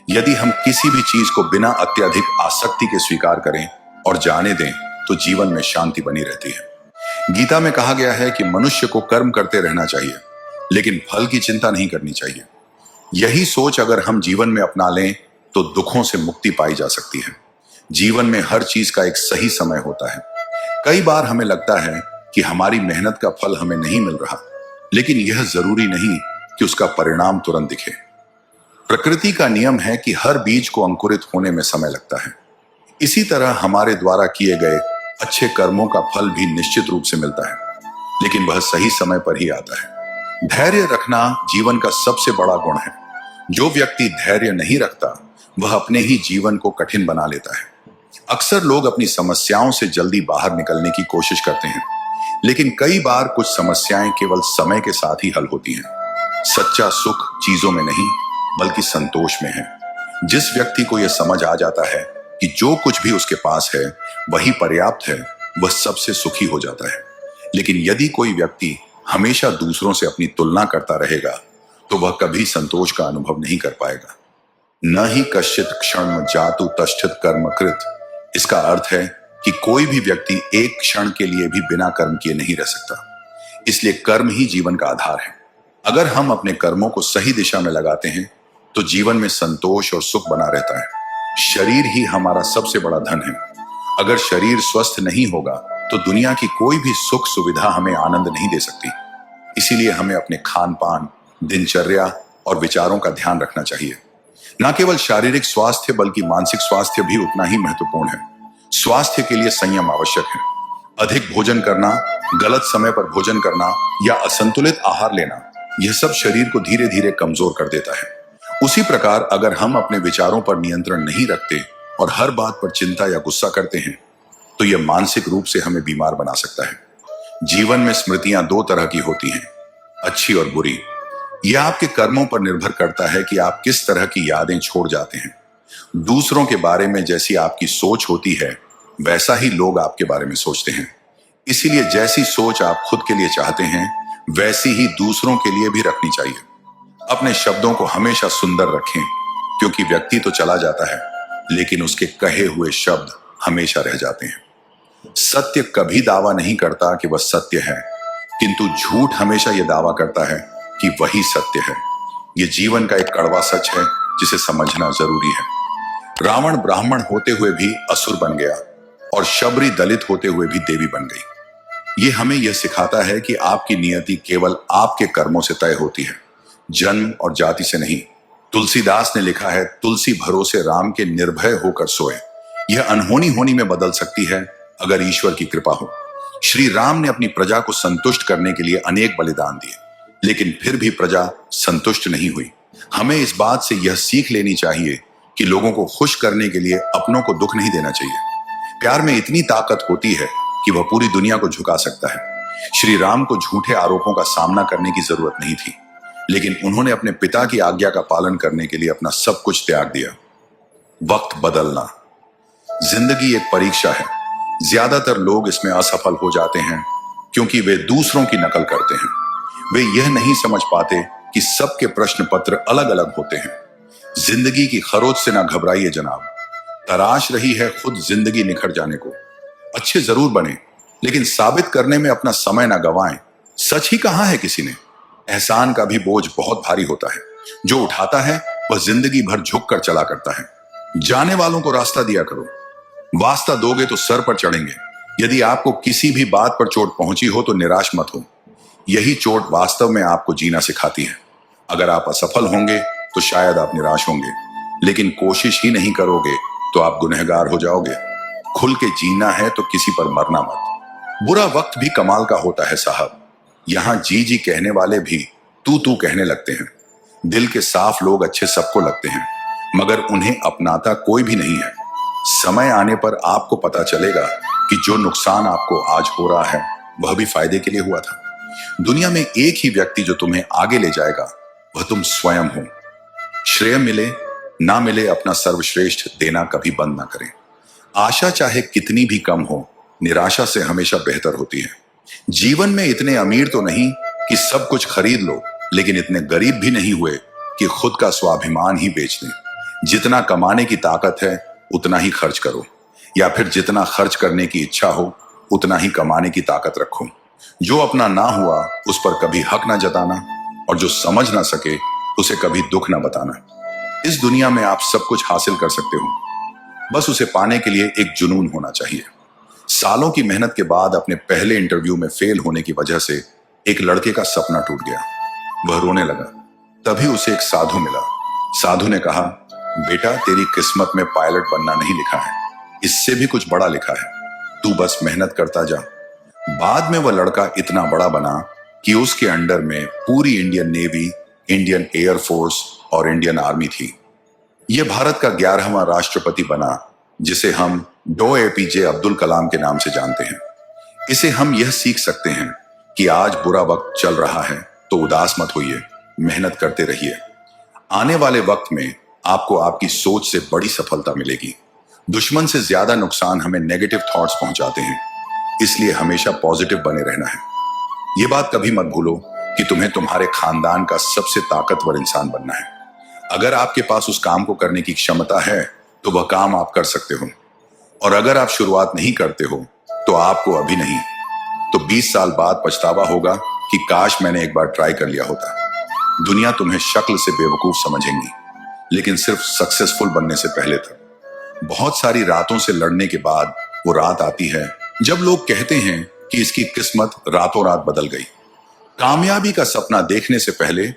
A: यदि हम किसी भी चीज को बिना अत्यधिक आसक्ति के स्वीकार करें और जाने दें तो जीवन में शांति बनी रहती है। गीता में कहा गया है कि मनुष्य को कर्म करते रहना चाहिए लेकिन फल की चिंता नहीं करनी चाहिए। यही सोच अगर हम जीवन में अपना लें तो दुखों से मुक्ति पाई जा सकती है। जीवन में हर चीज का एक सही समय होता है। कई बार हमें लगता है कि हमारी मेहनत का फल हमें नहीं मिल रहा, लेकिन यह जरूरी नहीं कि उसका परिणाम तुरंत दिखे। प्रकृति का नियम है कि हर बीज को अंकुरित होने में समय लगता है। इसी तरह हमारे द्वारा किए गए अच्छे कर्मों का फल भी निश्चित रूप से मिलता है, लेकिन वह सही समय पर ही आता है। धैर्य रखना जीवन का सबसे बड़ा गुण है। जो व्यक्ति धैर्य नहीं रखता वह अपने ही जीवन को कठिन बना लेता है। अक्सर लोग अपनी समस्याओं से जल्दी बाहर निकलने की कोशिश करते हैं, लेकिन कई बार कुछ समस्याएं केवल समय के साथ ही हल होती हैं। सच्चा सुख चीजों में नहीं बल्कि संतोष में है। जिस व्यक्ति को यह समझ आ जाता है कि जो कुछ भी उसके पास है वही पर्याप्त है, वह सबसे सुखी हो जाता है। लेकिन यदि कोई व्यक्ति हमेशा दूसरों से अपनी तुलना करता रहेगा तो वह कभी संतोष का अनुभव नहीं कर पाएगा। न ही कश्चित क्षण जातु तष्ठित कर्म कृत। इसका अर्थ है कि कोई भी व्यक्ति एक क्षण के लिए भी बिना कर्म किए नहीं रह सकता। इसलिए कर्म ही जीवन का आधार है। अगर हम अपने कर्मों को सही दिशा में लगाते हैं तो जीवन में संतोष और सुख बना रहता है। शरीर ही हमारा सबसे बड़ा धन है। अगर शरीर स्वस्थ नहीं होगा तो दुनिया की कोई भी सुख सुविधा हमें आनंद नहीं दे सकती। इसीलिए हमें अपने खान पान, दिनचर्या और विचारों का ध्यान रखना चाहिए। न केवल शारीरिक स्वास्थ्य बल्कि मानसिक स्वास्थ्य भी उतना ही महत्वपूर्ण है। स्वास्थ्य के लिए संयम आवश्यक है। अधिक भोजन करना, गलत समय पर भोजन करना या असंतुलित आहार लेना, यह सब शरीर को धीरे धीरे कमजोर कर देता है। उसी प्रकार अगर हम अपने विचारों पर नियंत्रण नहीं रखते और हर बात पर चिंता या गुस्सा करते हैं तो यह मानसिक रूप से हमें बीमार बना सकता है। जीवन में स्मृतियां दो तरह की होती हैं, अच्छी और बुरी। यह आपके कर्मों पर निर्भर करता है कि आप किस तरह की यादें छोड़ जाते हैं। दूसरों के बारे में जैसी आपकी सोच होती है वैसा ही लोग आपके बारे में सोचते हैं। इसीलिए जैसी सोच आप खुद के लिए चाहते हैं वैसी ही दूसरों के लिए भी रखनी चाहिए। अपने शब्दों को हमेशा सुंदर रखें, क्योंकि व्यक्ति तो चला जाता है लेकिन उसके कहे हुए शब्द हमेशा रह जाते हैं। सत्य कभी दावा नहीं करता कि वह सत्य है, किंतु झूठ हमेशा यह दावा करता है कि वही सत्य है। यह जीवन का एक कड़वा सच है जिसे समझना जरूरी है। रावण ब्राह्मण होते हुए भी असुर बन गया और शबरी दलित होते हुए भी देवी बन गई। यह हमें यह सिखाता है कि आपकी नियति केवल आपके कर्मों से तय होती है, जन्म और जाति से नहीं। तुलसीदास ने लिखा है, तुलसी भरोसे राम के निर्भय होकर सोए। यह अनहोनी होनी में बदल सकती है अगर ईश्वर की कृपा हो। श्री राम ने अपनी प्रजा को संतुष्ट करने के लिए अनेक बलिदान दिए, लेकिन फिर भी प्रजा संतुष्ट नहीं हुई। हमें इस बात से यह सीख लेनी चाहिए कि लोगों को खुश करने के लिए अपनों को दुख नहीं देना चाहिए। प्यार में इतनी ताकत होती है कि वह पूरी दुनिया को झुका सकता है। श्री राम को झूठे आरोपों का सामना करने की जरूरत नहीं थी, लेकिन उन्होंने अपने पिता की आज्ञा का पालन करने के लिए अपना सब कुछ त्याग दिया। वक्त बदलना। जिंदगी एक परीक्षा है। ज्यादातर लोग इसमें असफल हो जाते हैं क्योंकि वे दूसरों की नकल करते हैं। वे यह नहीं समझ पाते कि सबके प्रश्न पत्र अलग अलग होते हैं। जिंदगी की खरोच से ना घबराइए जनाब। तराश रही है खुद जिंदगी निखर जाने को। अच्छे जरूर बने, लेकिन साबित करने में अपना समय ना गवाएं। सच ही कहा है किसी ने, एहसान का भी बोझ बहुत भारी होता है। जो उठाता है वह जिंदगी भर झुक कर चला करता है। जाने वालों को रास्ता दिया करो। वास्ता दोगे तो सर पर चढ़ेंगे, यदि आपको किसी भी बात पर चोट पहुंची हो तो निराश मत हो। यही चोट वास्तव में आपको जीना सिखाती है। अगर आप असफल होंगे तो शायद आप निराश होंगे, लेकिन कोशिश ही नहीं करोगे तो आप गुनहगार हो जाओगे। खुल के जीना है तो किसी पर मरना मत। बुरा वक्त भी कमाल का होता है साहब। यहां जी जी कहने वाले भी तू कहने लगते हैं। दिल के साफ लोग अच्छे सबको लगते हैं, मगर उन्हें अपनाता कोई भी नहीं है। समय आने पर आपको पता चलेगा कि जो नुकसान आपको आज हो रहा है वह भी फायदे के लिए हुआ था। दुनिया में एक ही व्यक्ति जो तुम्हें आगे ले जाएगा वह तुम स्वयं हो। श्रेय मिले ना मिले, अपना सर्वश्रेष्ठ देना कभी बंद ना करें। आशा चाहे कितनी भी कम हो, निराशा से हमेशा बेहतर होती है। जीवन में इतने अमीर तो नहीं कि सब कुछ खरीद लो, लेकिन इतने गरीब भी नहीं हुए कि खुद का स्वाभिमान ही बेच दें। जितना कमाने की ताकत है उतना ही खर्च करो, या फिर जितना खर्च करने की इच्छा हो उतना ही कमाने की ताकत रखो। जो अपना ना हुआ उस पर कभी हक ना जताना, और जो समझ ना सके उसे कभी दुख ना बताना। इस दुनिया में आप सब कुछ हासिल कर सकते हो, बस उसे पाने के लिए एक जुनून होना चाहिए। सालों की मेहनत के बाद अपने पहले इंटरव्यू में फेल होने की वजह से एक लड़के का सपना टूट गया। वह रोने लगा। तभी उसे एक साधु मिला। साधु ने कहा, बेटा तेरी किस्मत में पायलट बनना नहीं लिखा है, इससे भी कुछ बड़ा लिखा है, तू बस मेहनत करता जा। बाद में वह लड़का इतना बड़ा बना कि उसके अंडर में पूरी इंडियन नेवी, इंडियन एयरफोर्स और इंडियन आर्मी थी। यह भारत का 11वां राष्ट्रपति बना, जिसे हम डॉ एपीजे अब्दुल कलाम के नाम से जानते हैं। इसे हम यह सीख सकते हैं कि आज बुरा वक्त चल रहा है तो उदास मत होइए, मेहनत करते रहिए। आने वाले वक्त में आपको आपकी सोच से बड़ी सफलता मिलेगी। दुश्मन से ज्यादा नुकसान हमें नेगेटिव थॉट्स पहुंचाते हैं, इसलिए हमेशा पॉजिटिव बने रहना है। यह बात कभी मत भूलो कि तुम्हें तुम्हारे खानदान का सबसे ताकतवर इंसान बनना है। अगर आपके पास उस काम को करने की क्षमता है तो वह काम आप कर सकते हो, और अगर आप शुरुआत नहीं करते हो तो आपको अभी नहीं तो 20 साल बाद पछतावा होगा कि काश मैंने एक बार ट्राई कर लिया होता। दुनिया तुम्हें शक्ल से बेवकूफ समझेंगी, लेकिन सिर्फ सक्सेसफुल बनने से पहले तक। बहुत सारी रातों से लड़ने के बाद वो रात आती है जब लोग कहते हैं कि इसकी किस्मत रातों रात बदल गई। कामयाबी का सपना देखने से पहले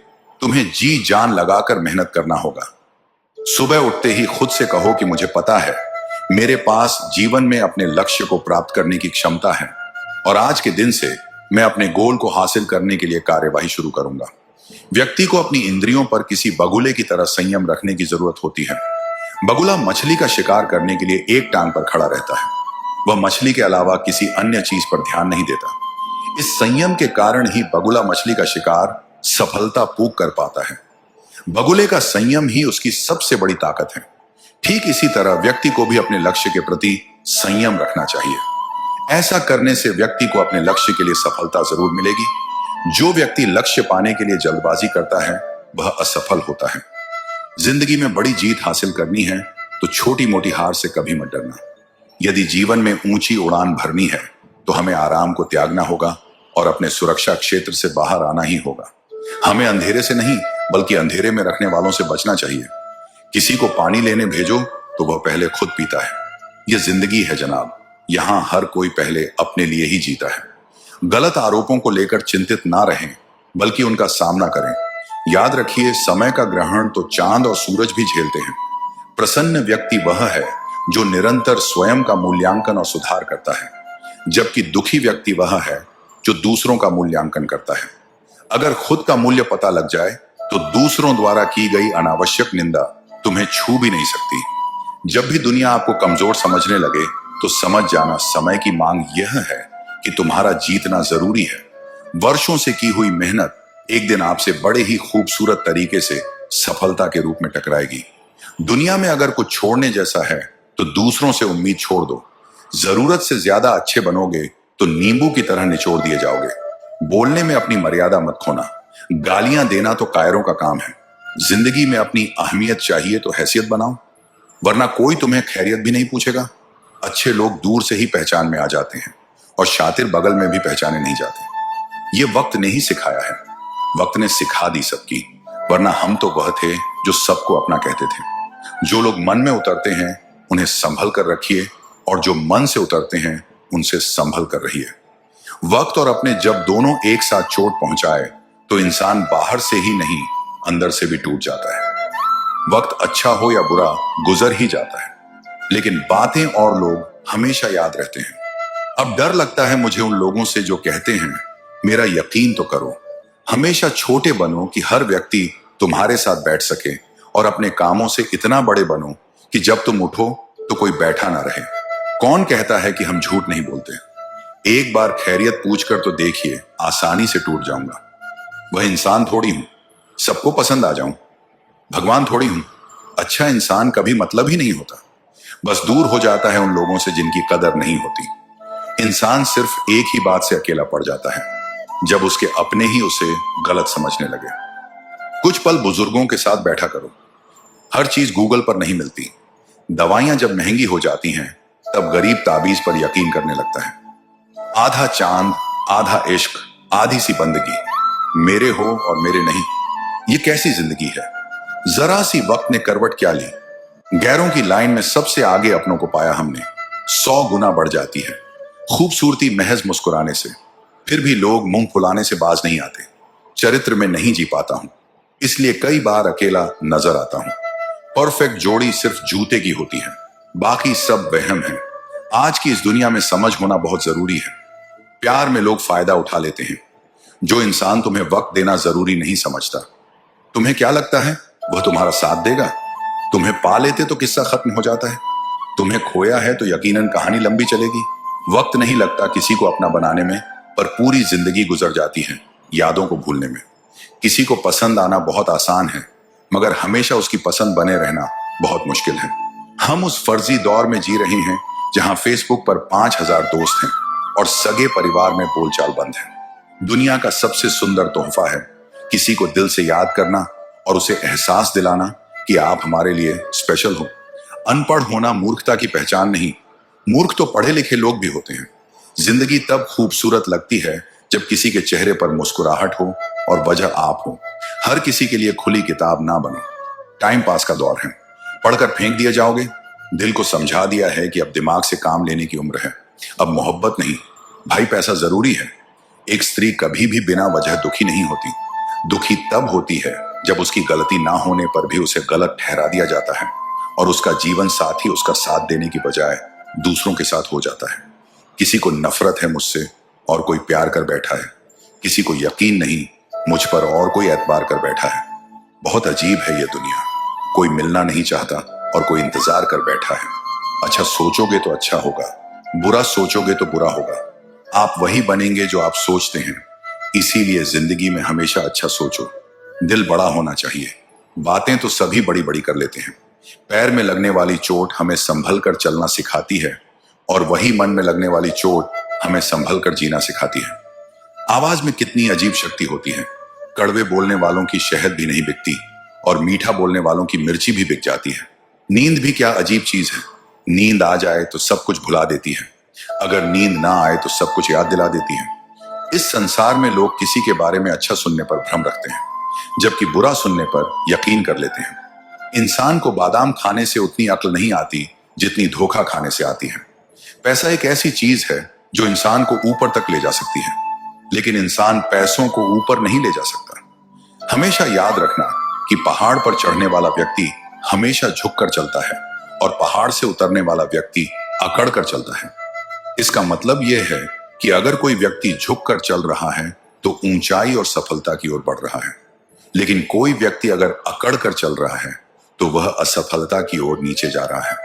A: तुम्हें जी जान लगाकर मेहनत करना होगा। सुबह उठते ही खुद से कहो कि मुझे पता है मेरे पास जीवन में अपने लक्ष्य को प्राप्त करने की क्षमता है, और आज के दिन से मैं अपने गोल को हासिल करने के लिए कार्यवाही शुरू करूंगा। व्यक्ति को अपनी इंद्रियों पर किसी बगुले की तरह संयम रखने की जरूरत होती है। बगुला मछली का शिकार करने के लिए एक टांग पर खड़ा रहता है। वह मछली के अलावा किसी अन्य चीज पर ध्यान नहीं देता। इस संयम के कारण ही बगुला मछली का शिकार सफलता पूक कर पाता है। बगुले का संयम ही उसकी सबसे बड़ी ताकत है। ठीक इसी तरह व्यक्ति को भी अपने लक्ष्य के प्रति संयम रखना चाहिए। ऐसा करने से व्यक्ति को अपने लक्ष्य के लिए सफलता जरूर मिलेगी। जो व्यक्ति लक्ष्य पाने के लिए जल्दबाजी करता है वह असफल होता है। जिंदगी में बड़ी जीत हासिल करनी है तो छोटी मोटी हार से कभी मत डरना। यदि जीवन में ऊंची उड़ान भरनी है तो हमें आराम को त्यागना होगा और अपने सुरक्षा क्षेत्र से बाहर आना ही होगा। हमें अंधेरे से नहीं बल्कि अंधेरे में रखने वालों से बचना चाहिए। किसी को पानी लेने भेजो तो वह पहले खुद पीता है। यह जिंदगी है जनाब, यहां हर कोई पहले अपने लिए ही जीता है। गलत आरोपों को लेकर चिंतित ना रहें बल्कि उनका सामना करें। याद रखिए, समय का ग्रहण तो चांद और सूरज भी झेलते हैं। प्रसन्न व्यक्ति वह है जो निरंतर स्वयं का मूल्यांकन और सुधार करता है, जबकि दुखी व्यक्ति वह है जो दूसरों का मूल्यांकन करता है। अगर खुद का मूल्य पता लग जाए तो दूसरों द्वारा की गई अनावश्यक निंदा तुम्हें छू भी नहीं सकती। जब भी दुनिया आपको कमजोर समझने लगे तो समझ जाना समय की मांग यह है कि तुम्हारा जीतना जरूरी है। वर्षों से की हुई मेहनत एक दिन आपसे बड़े ही खूबसूरत तरीके से सफलता के रूप में टकराएगी। दुनिया में अगर कुछ छोड़ने जैसा है तो दूसरों से उम्मीद छोड़ दो। जरूरत से ज्यादा अच्छे बनोगे तो नींबू की तरह निचोड़ दिए जाओगे। बोलने में अपनी मर्यादा मत खोना। गालियां देना तो कायरों का काम है। जिंदगी में अपनी अहमियत चाहिए तो हैसियत बनाओ, वरना कोई तुम्हें खैरियत भी नहीं पूछेगा। अच्छे लोग दूर से ही पहचान में आ जाते हैं और शातिर बगल में भी पहचाने नहीं जाते। ये वक्त ने ही सिखाया है, वक्त ने सिखा दी सबकी, वरना हम तो वह थे जो सबको अपना कहते थे। जो लोग मन में उतरते हैं उन्हें संभल कर रखिए, और जो मन से उतरते हैं उनसे संभल कर रहिए। वक्त और अपने जब दोनों एक साथ चोट पहुंचाए तो इंसान बाहर से ही नहीं अंदर से भी टूट जाता है। वक्त अच्छा हो या बुरा गुजर ही जाता है, लेकिन बातें और लोग हमेशा याद रहते हैं। अब डर लगता है मुझे उन लोगों से जो कहते हैं मेरा यकीन तो करो। हमेशा छोटे बनो कि हर व्यक्ति तुम्हारे साथ बैठ सके, और अपने कामों से इतना बड़े बनो कि जब तुम उठो तो कोई बैठा ना रहे। कौन कहता है कि हम झूठ नहीं बोलते? एक बार खैरियत पूछकर तो देखिए, आसानी से टूट जाऊंगा। वह इंसान थोड़ी हूं सबको पसंद आ जाऊं, भगवान थोड़ी हूं। अच्छा इंसान कभी मतलब ही नहीं होता, बस दूर हो जाता है उन लोगों से जिनकी कदर नहीं होती। इंसान सिर्फ एक ही बात से अकेला पड़ जाता है, जब उसके अपने ही उसे गलत समझने लगे। कुछ पल बुजुर्गों के साथ बैठा करो। हर चीज गूगल पर नहीं मिलती। दवाइयां जब महंगी हो जाती हैं तब गरीब ताबीज पर यकीन करने लगता है। आधा चांद, आधा इश्क, आधी सी बंदगी, मेरे हो और मेरे नहीं, ये कैसी जिंदगी है? जरा सी वक्त ने करवट क्या ली। गैरों की लाइन में सबसे आगे अपनों को पाया हमने। 100 गुना बढ़ जाती है खूबसूरती महज मुस्कुराने से। फिर भी लोग मुंह फुलाने से बाज नहीं आते। चरित्र में नहीं जी पाता हूं, इसलिए कई बार अकेला नजर आता हूं। परफेक्ट जोड़ी सिर्फ जूते की होती है, बाकी सब वहम है। आज की इस दुनिया में समझ होना बहुत जरूरी है। प्यार में लोग फायदा उठा लेते हैं। जो इंसान तुम्हें वक्त देना जरूरी नहीं समझता, तुम्हें क्या लगता है वह तुम्हारा साथ देगा? तुम्हें पा लेते तो किस्सा खत्म हो जाता है। तुम्हें खोया है तो यकीनन कहानी लंबी चलेगी। वक्त नहीं लगता किसी को अपना बनाने में, पर पूरी जिंदगी गुजर जाती है यादों को भूलने में। किसी को पसंद आना बहुत आसान है, मगर हमेशा उसकी पसंद बने रहना बहुत मुश्किल है। हम उस फर्जी दौर में जी रहे हैं जहां फेसबुक पर 5000 दोस्त हैं और सगे परिवार में बोलचाल बंद है। दुनिया का सबसे सुंदर तोहफा है किसी को दिल से याद करना और उसे एहसास दिलाना कि आप हमारे लिए स्पेशल हो। अनपढ़ होना मूर्खता की पहचान नहीं, मूर्ख तो पढ़े लिखे लोग भी होते हैं। जिंदगी तब खूबसूरत लगती है जब किसी के चेहरे पर मुस्कुराहट हो और वजह आप हो। हर किसी के लिए खुली किताब ना बनो। टाइम पास का दौर है, पढ़कर फेंक दिया जाओगे। दिल को समझा दिया है कि अब दिमाग से काम लेने की उम्र है, अब मोहब्बत नहीं। भाई पैसा जरूरी है। एक स्त्री कभी भी बिना वजह दुखी नहीं होती। दुखी तब होती है जब उसकी गलती ना होने पर भी उसे गलत ठहरा दिया जाता है और उसका जीवन साथी उसका साथ देने की बजाय दूसरों के साथ हो जाता है। किसी को नफरत है मुझसे और कोई प्यार कर बैठा है। किसी को यकीन नहीं मुझ पर और कोई एतबार कर बैठा है। बहुत अजीब है ये दुनिया। कोई मिलना नहीं चाहता और कोई इंतजार कर बैठा है। अच्छा सोचोगे तो अच्छा होगा, बुरा सोचोगे तो बुरा होगा। आप वही बनेंगे जो आप सोचते हैं। इसीलिए जिंदगी में हमेशा अच्छा सोचो। दिल बड़ा होना चाहिए। बातें तो सभी बड़ी बड़ी कर लेते हैं। पैर में लगने वाली चोट हमें संभल कर चलना सिखाती है, और वही मन में लगने वाली चोट हमें संभल कर जीना सिखाती है। आवाज में कितनी अजीब शक्ति होती है। कड़वे बोलने वालों की शहद भी नहीं बिकती और मीठा बोलने वालों की मिर्ची भी बिक जाती है। नींद भी क्या अजीब चीज है। नींद आ जाए तो सब कुछ भुला देती है, अगर नींद ना आए तो सब कुछ याद दिला देती है। इस संसार में लोग किसी के बारे में अच्छा सुनने पर भ्रम रखते हैं, जबकि बुरा सुनने पर यकीन कर लेते हैं। इंसान को बादाम खाने से उतनी अक्ल नहीं आती जितनी धोखा खाने से आती है। पैसा एक ऐसी चीज है जो इंसान को ऊपर तक ले जा सकती है, लेकिन इंसान पैसों को ऊपर नहीं ले जा सकता। हमेशा याद रखना कि पहाड़ पर चढ़ने वाला व्यक्ति हमेशा झुककर चलता है और पहाड़ से उतरने वाला व्यक्ति अकड़ कर चलता है। इसका मतलब यह है कि अगर कोई व्यक्ति झुककर चल रहा है तो ऊंचाई और सफलता की ओर बढ़ रहा है, लेकिन कोई व्यक्ति अगर अकड़ कर चल रहा है तो वह असफलता की ओर नीचे जा रहा है।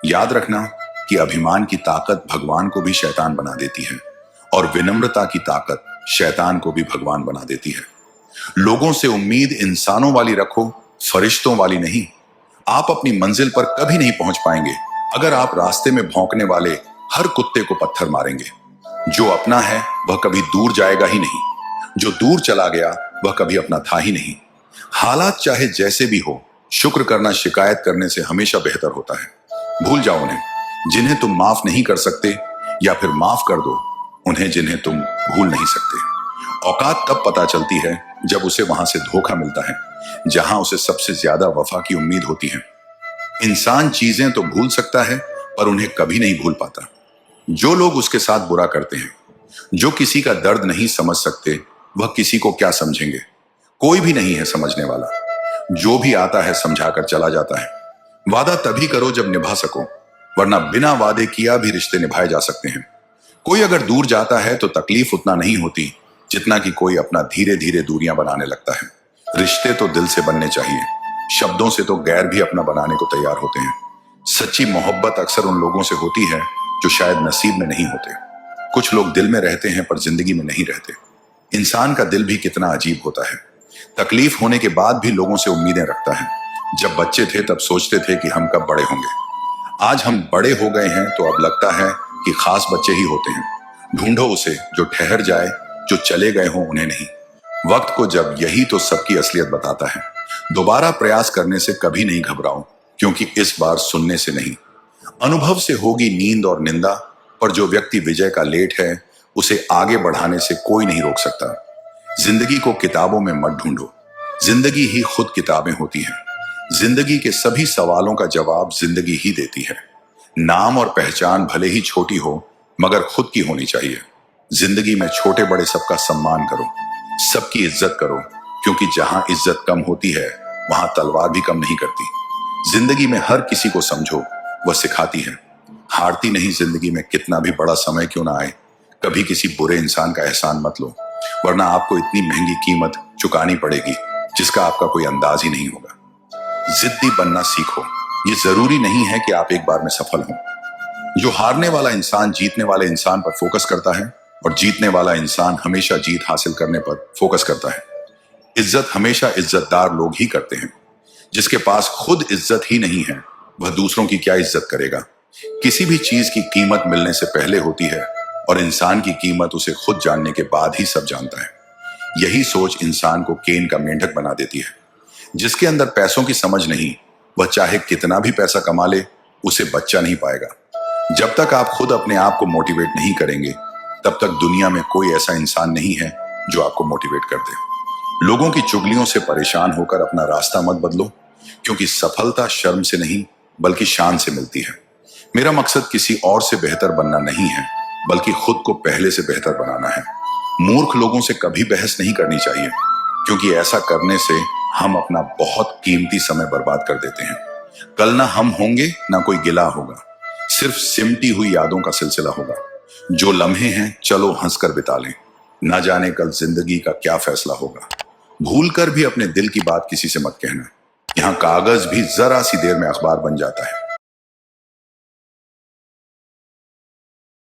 A: याद रखना कि अभिमान की ताकत भगवान को भी शैतान बना देती है, और विनम्रता की ताकत शैतान को भी भगवान बना देती है। लोगों से उम्मीद इंसानों वाली रखो, फरिश्तों वाली नहीं। आप अपनी मंजिल पर कभी नहीं पहुंच पाएंगे अगर आप रास्ते में भौंकने वाले हर कुत्ते को पत्थर मारेंगे। जो अपना है वह कभी दूर जाएगा ही नहीं, जो दूर चला गया वह कभी अपना था ही नहीं। हालात चाहे जैसे भी हो, शुक्र करना शिकायत करने से हमेशा बेहतर होता है। भूल जाओ उन्हें जिन्हें तुम माफ नहीं कर सकते, या फिर माफ कर दो उन्हें जिन्हें तुम भूल नहीं सकते। औकात तब पता चलती है जब उसे वहां से धोखा मिलता है जहां उसे सबसे ज्यादा वफा की उम्मीद होती है। इंसान चीजें तो भूल सकता है पर उन्हें कभी नहीं भूल पाता। जो लोग उसके साथ बुरा करते हैं, जो किसी का दर्द नहीं समझ सकते, वह किसी को क्या समझेंगे। कोई भी नहीं है समझने वाला। जो भी आता है समझाकर चला जाता है। वादा तभी करो जब निभा सको, वरना बिना वादे किया भी रिश्ते निभाए जा सकते हैं। कोई अगर दूर जाता है तो तकलीफ उतना नहीं होती जितना कि कोई अपना धीरे धीरे दूरियां बनाने लगता है। रिश्ते तो दिल से बनने चाहिए, शब्दों से तो गैर भी अपना बनाने को तैयार होते हैं। सच्ची मोहब्बत अक्सर उन लोगों से होती है जो शायद नसीब में नहीं होते। कुछ लोग दिल में रहते हैं पर जिंदगी में नहीं रहते। इंसान का दिल भी कितना अजीब होता है। तकलीफ होने के बाद भी लोगों से उम्मीदें रखता है। जब बच्चे थे तब सोचते थे कि हम कब बड़े होंगे। आज हम बड़े हो गए हैं तो अब लगता है कि खास बच्चे ही होते हैं। ढूंढो उसे जो ठहर जाए, जो चले गए हों उन्हें नहीं। वक्त को जब यही तो सबकी असलियत बताता है। दोबारा प्रयास करने से कभी नहीं घबराओ, क्योंकि इस बार सुनने से नहीं, अनुभव से होगी नींद और निंदा। पर जो व्यक्ति विजय का लेट है, उसे आगे बढ़ाने से कोई नहीं रोक सकता। जिंदगी को किताबों में मत ढूंढो, जिंदगी ही खुद किताबें होती हैं। जिंदगी के सभी सवालों का जवाब जिंदगी ही देती है। नाम और पहचान भले ही छोटी हो, मगर खुद की होनी चाहिए। जिंदगी में छोटे बड़े सबका सम्मान करो, सबकी इज्जत करो, क्योंकि जहां इज्जत कम होती है वहां तलवार भी कम नहीं करती। जिंदगी में हर किसी को समझो, वह सिखाती है। हारती नहीं जिंदगी में, कितना भी बड़ा समय क्यों ना आए। कभी किसी बुरे इंसान का एहसान मत लो, वरना आपको इतनी महंगी कीमत चुकानी पड़ेगी जिसका आपका कोई अंदाज ही नहीं होगा। जिद्दी बनना सीखो। ये जरूरी नहीं है कि आप एक बार में सफल हो। जो हारने वाला इंसान जीतने वाले इंसान पर फोकस करता है, और जीतने वाला इंसान हमेशा जीत हासिल करने पर फोकस करता है। इज्जत हमेशा इज्जतदार लोग ही करते हैं। जिसके पास खुद इज्जत ही नहीं है, वह दूसरों की क्या इज्जत करेगा। किसी भी चीज की कीमत मिलने से पहले होती है, और इंसान की कीमत उसे खुद जानने के बाद ही सब जानता है। यही सोच इंसान को केन का मेंढक बना देती है। जिसके अंदर पैसों की समझ नहीं, वह चाहे कितना भी पैसा कमा ले, उसे बच्चा नहीं पाएगा। जब तक आप खुद अपने आप को मोटिवेट नहीं करेंगे, तब तक दुनिया में कोई ऐसा इंसान नहीं है जो आपको मोटिवेट कर दे। लोगों की चुगलियों से परेशान होकर अपना रास्ता मत बदलो, क्योंकि सफलता शर्म से नहीं बल्कि शान से मिलती है। मेरा मकसद किसी और से बेहतर बनना नहीं है, बल्कि खुद को पहले से बेहतर बनाना है। मूर्ख लोगों से कभी बहस नहीं करनी चाहिए, क्योंकि ऐसा करने से हम अपना बहुत कीमती समय बर्बाद कर देते हैं। कल ना हम होंगे ना कोई गिला होगा, सिर्फ सिमटी हुई यादों का सिलसिला होगा। जो लम्हे हैं चलो हंसकर बिता लें, ना जाने कल जिंदगी का क्या फैसला होगा। भूल कर भी अपने दिल की बात किसी से मत कहना। यहाँ कागज भी जरा सी देर में अखबार बन जाता है।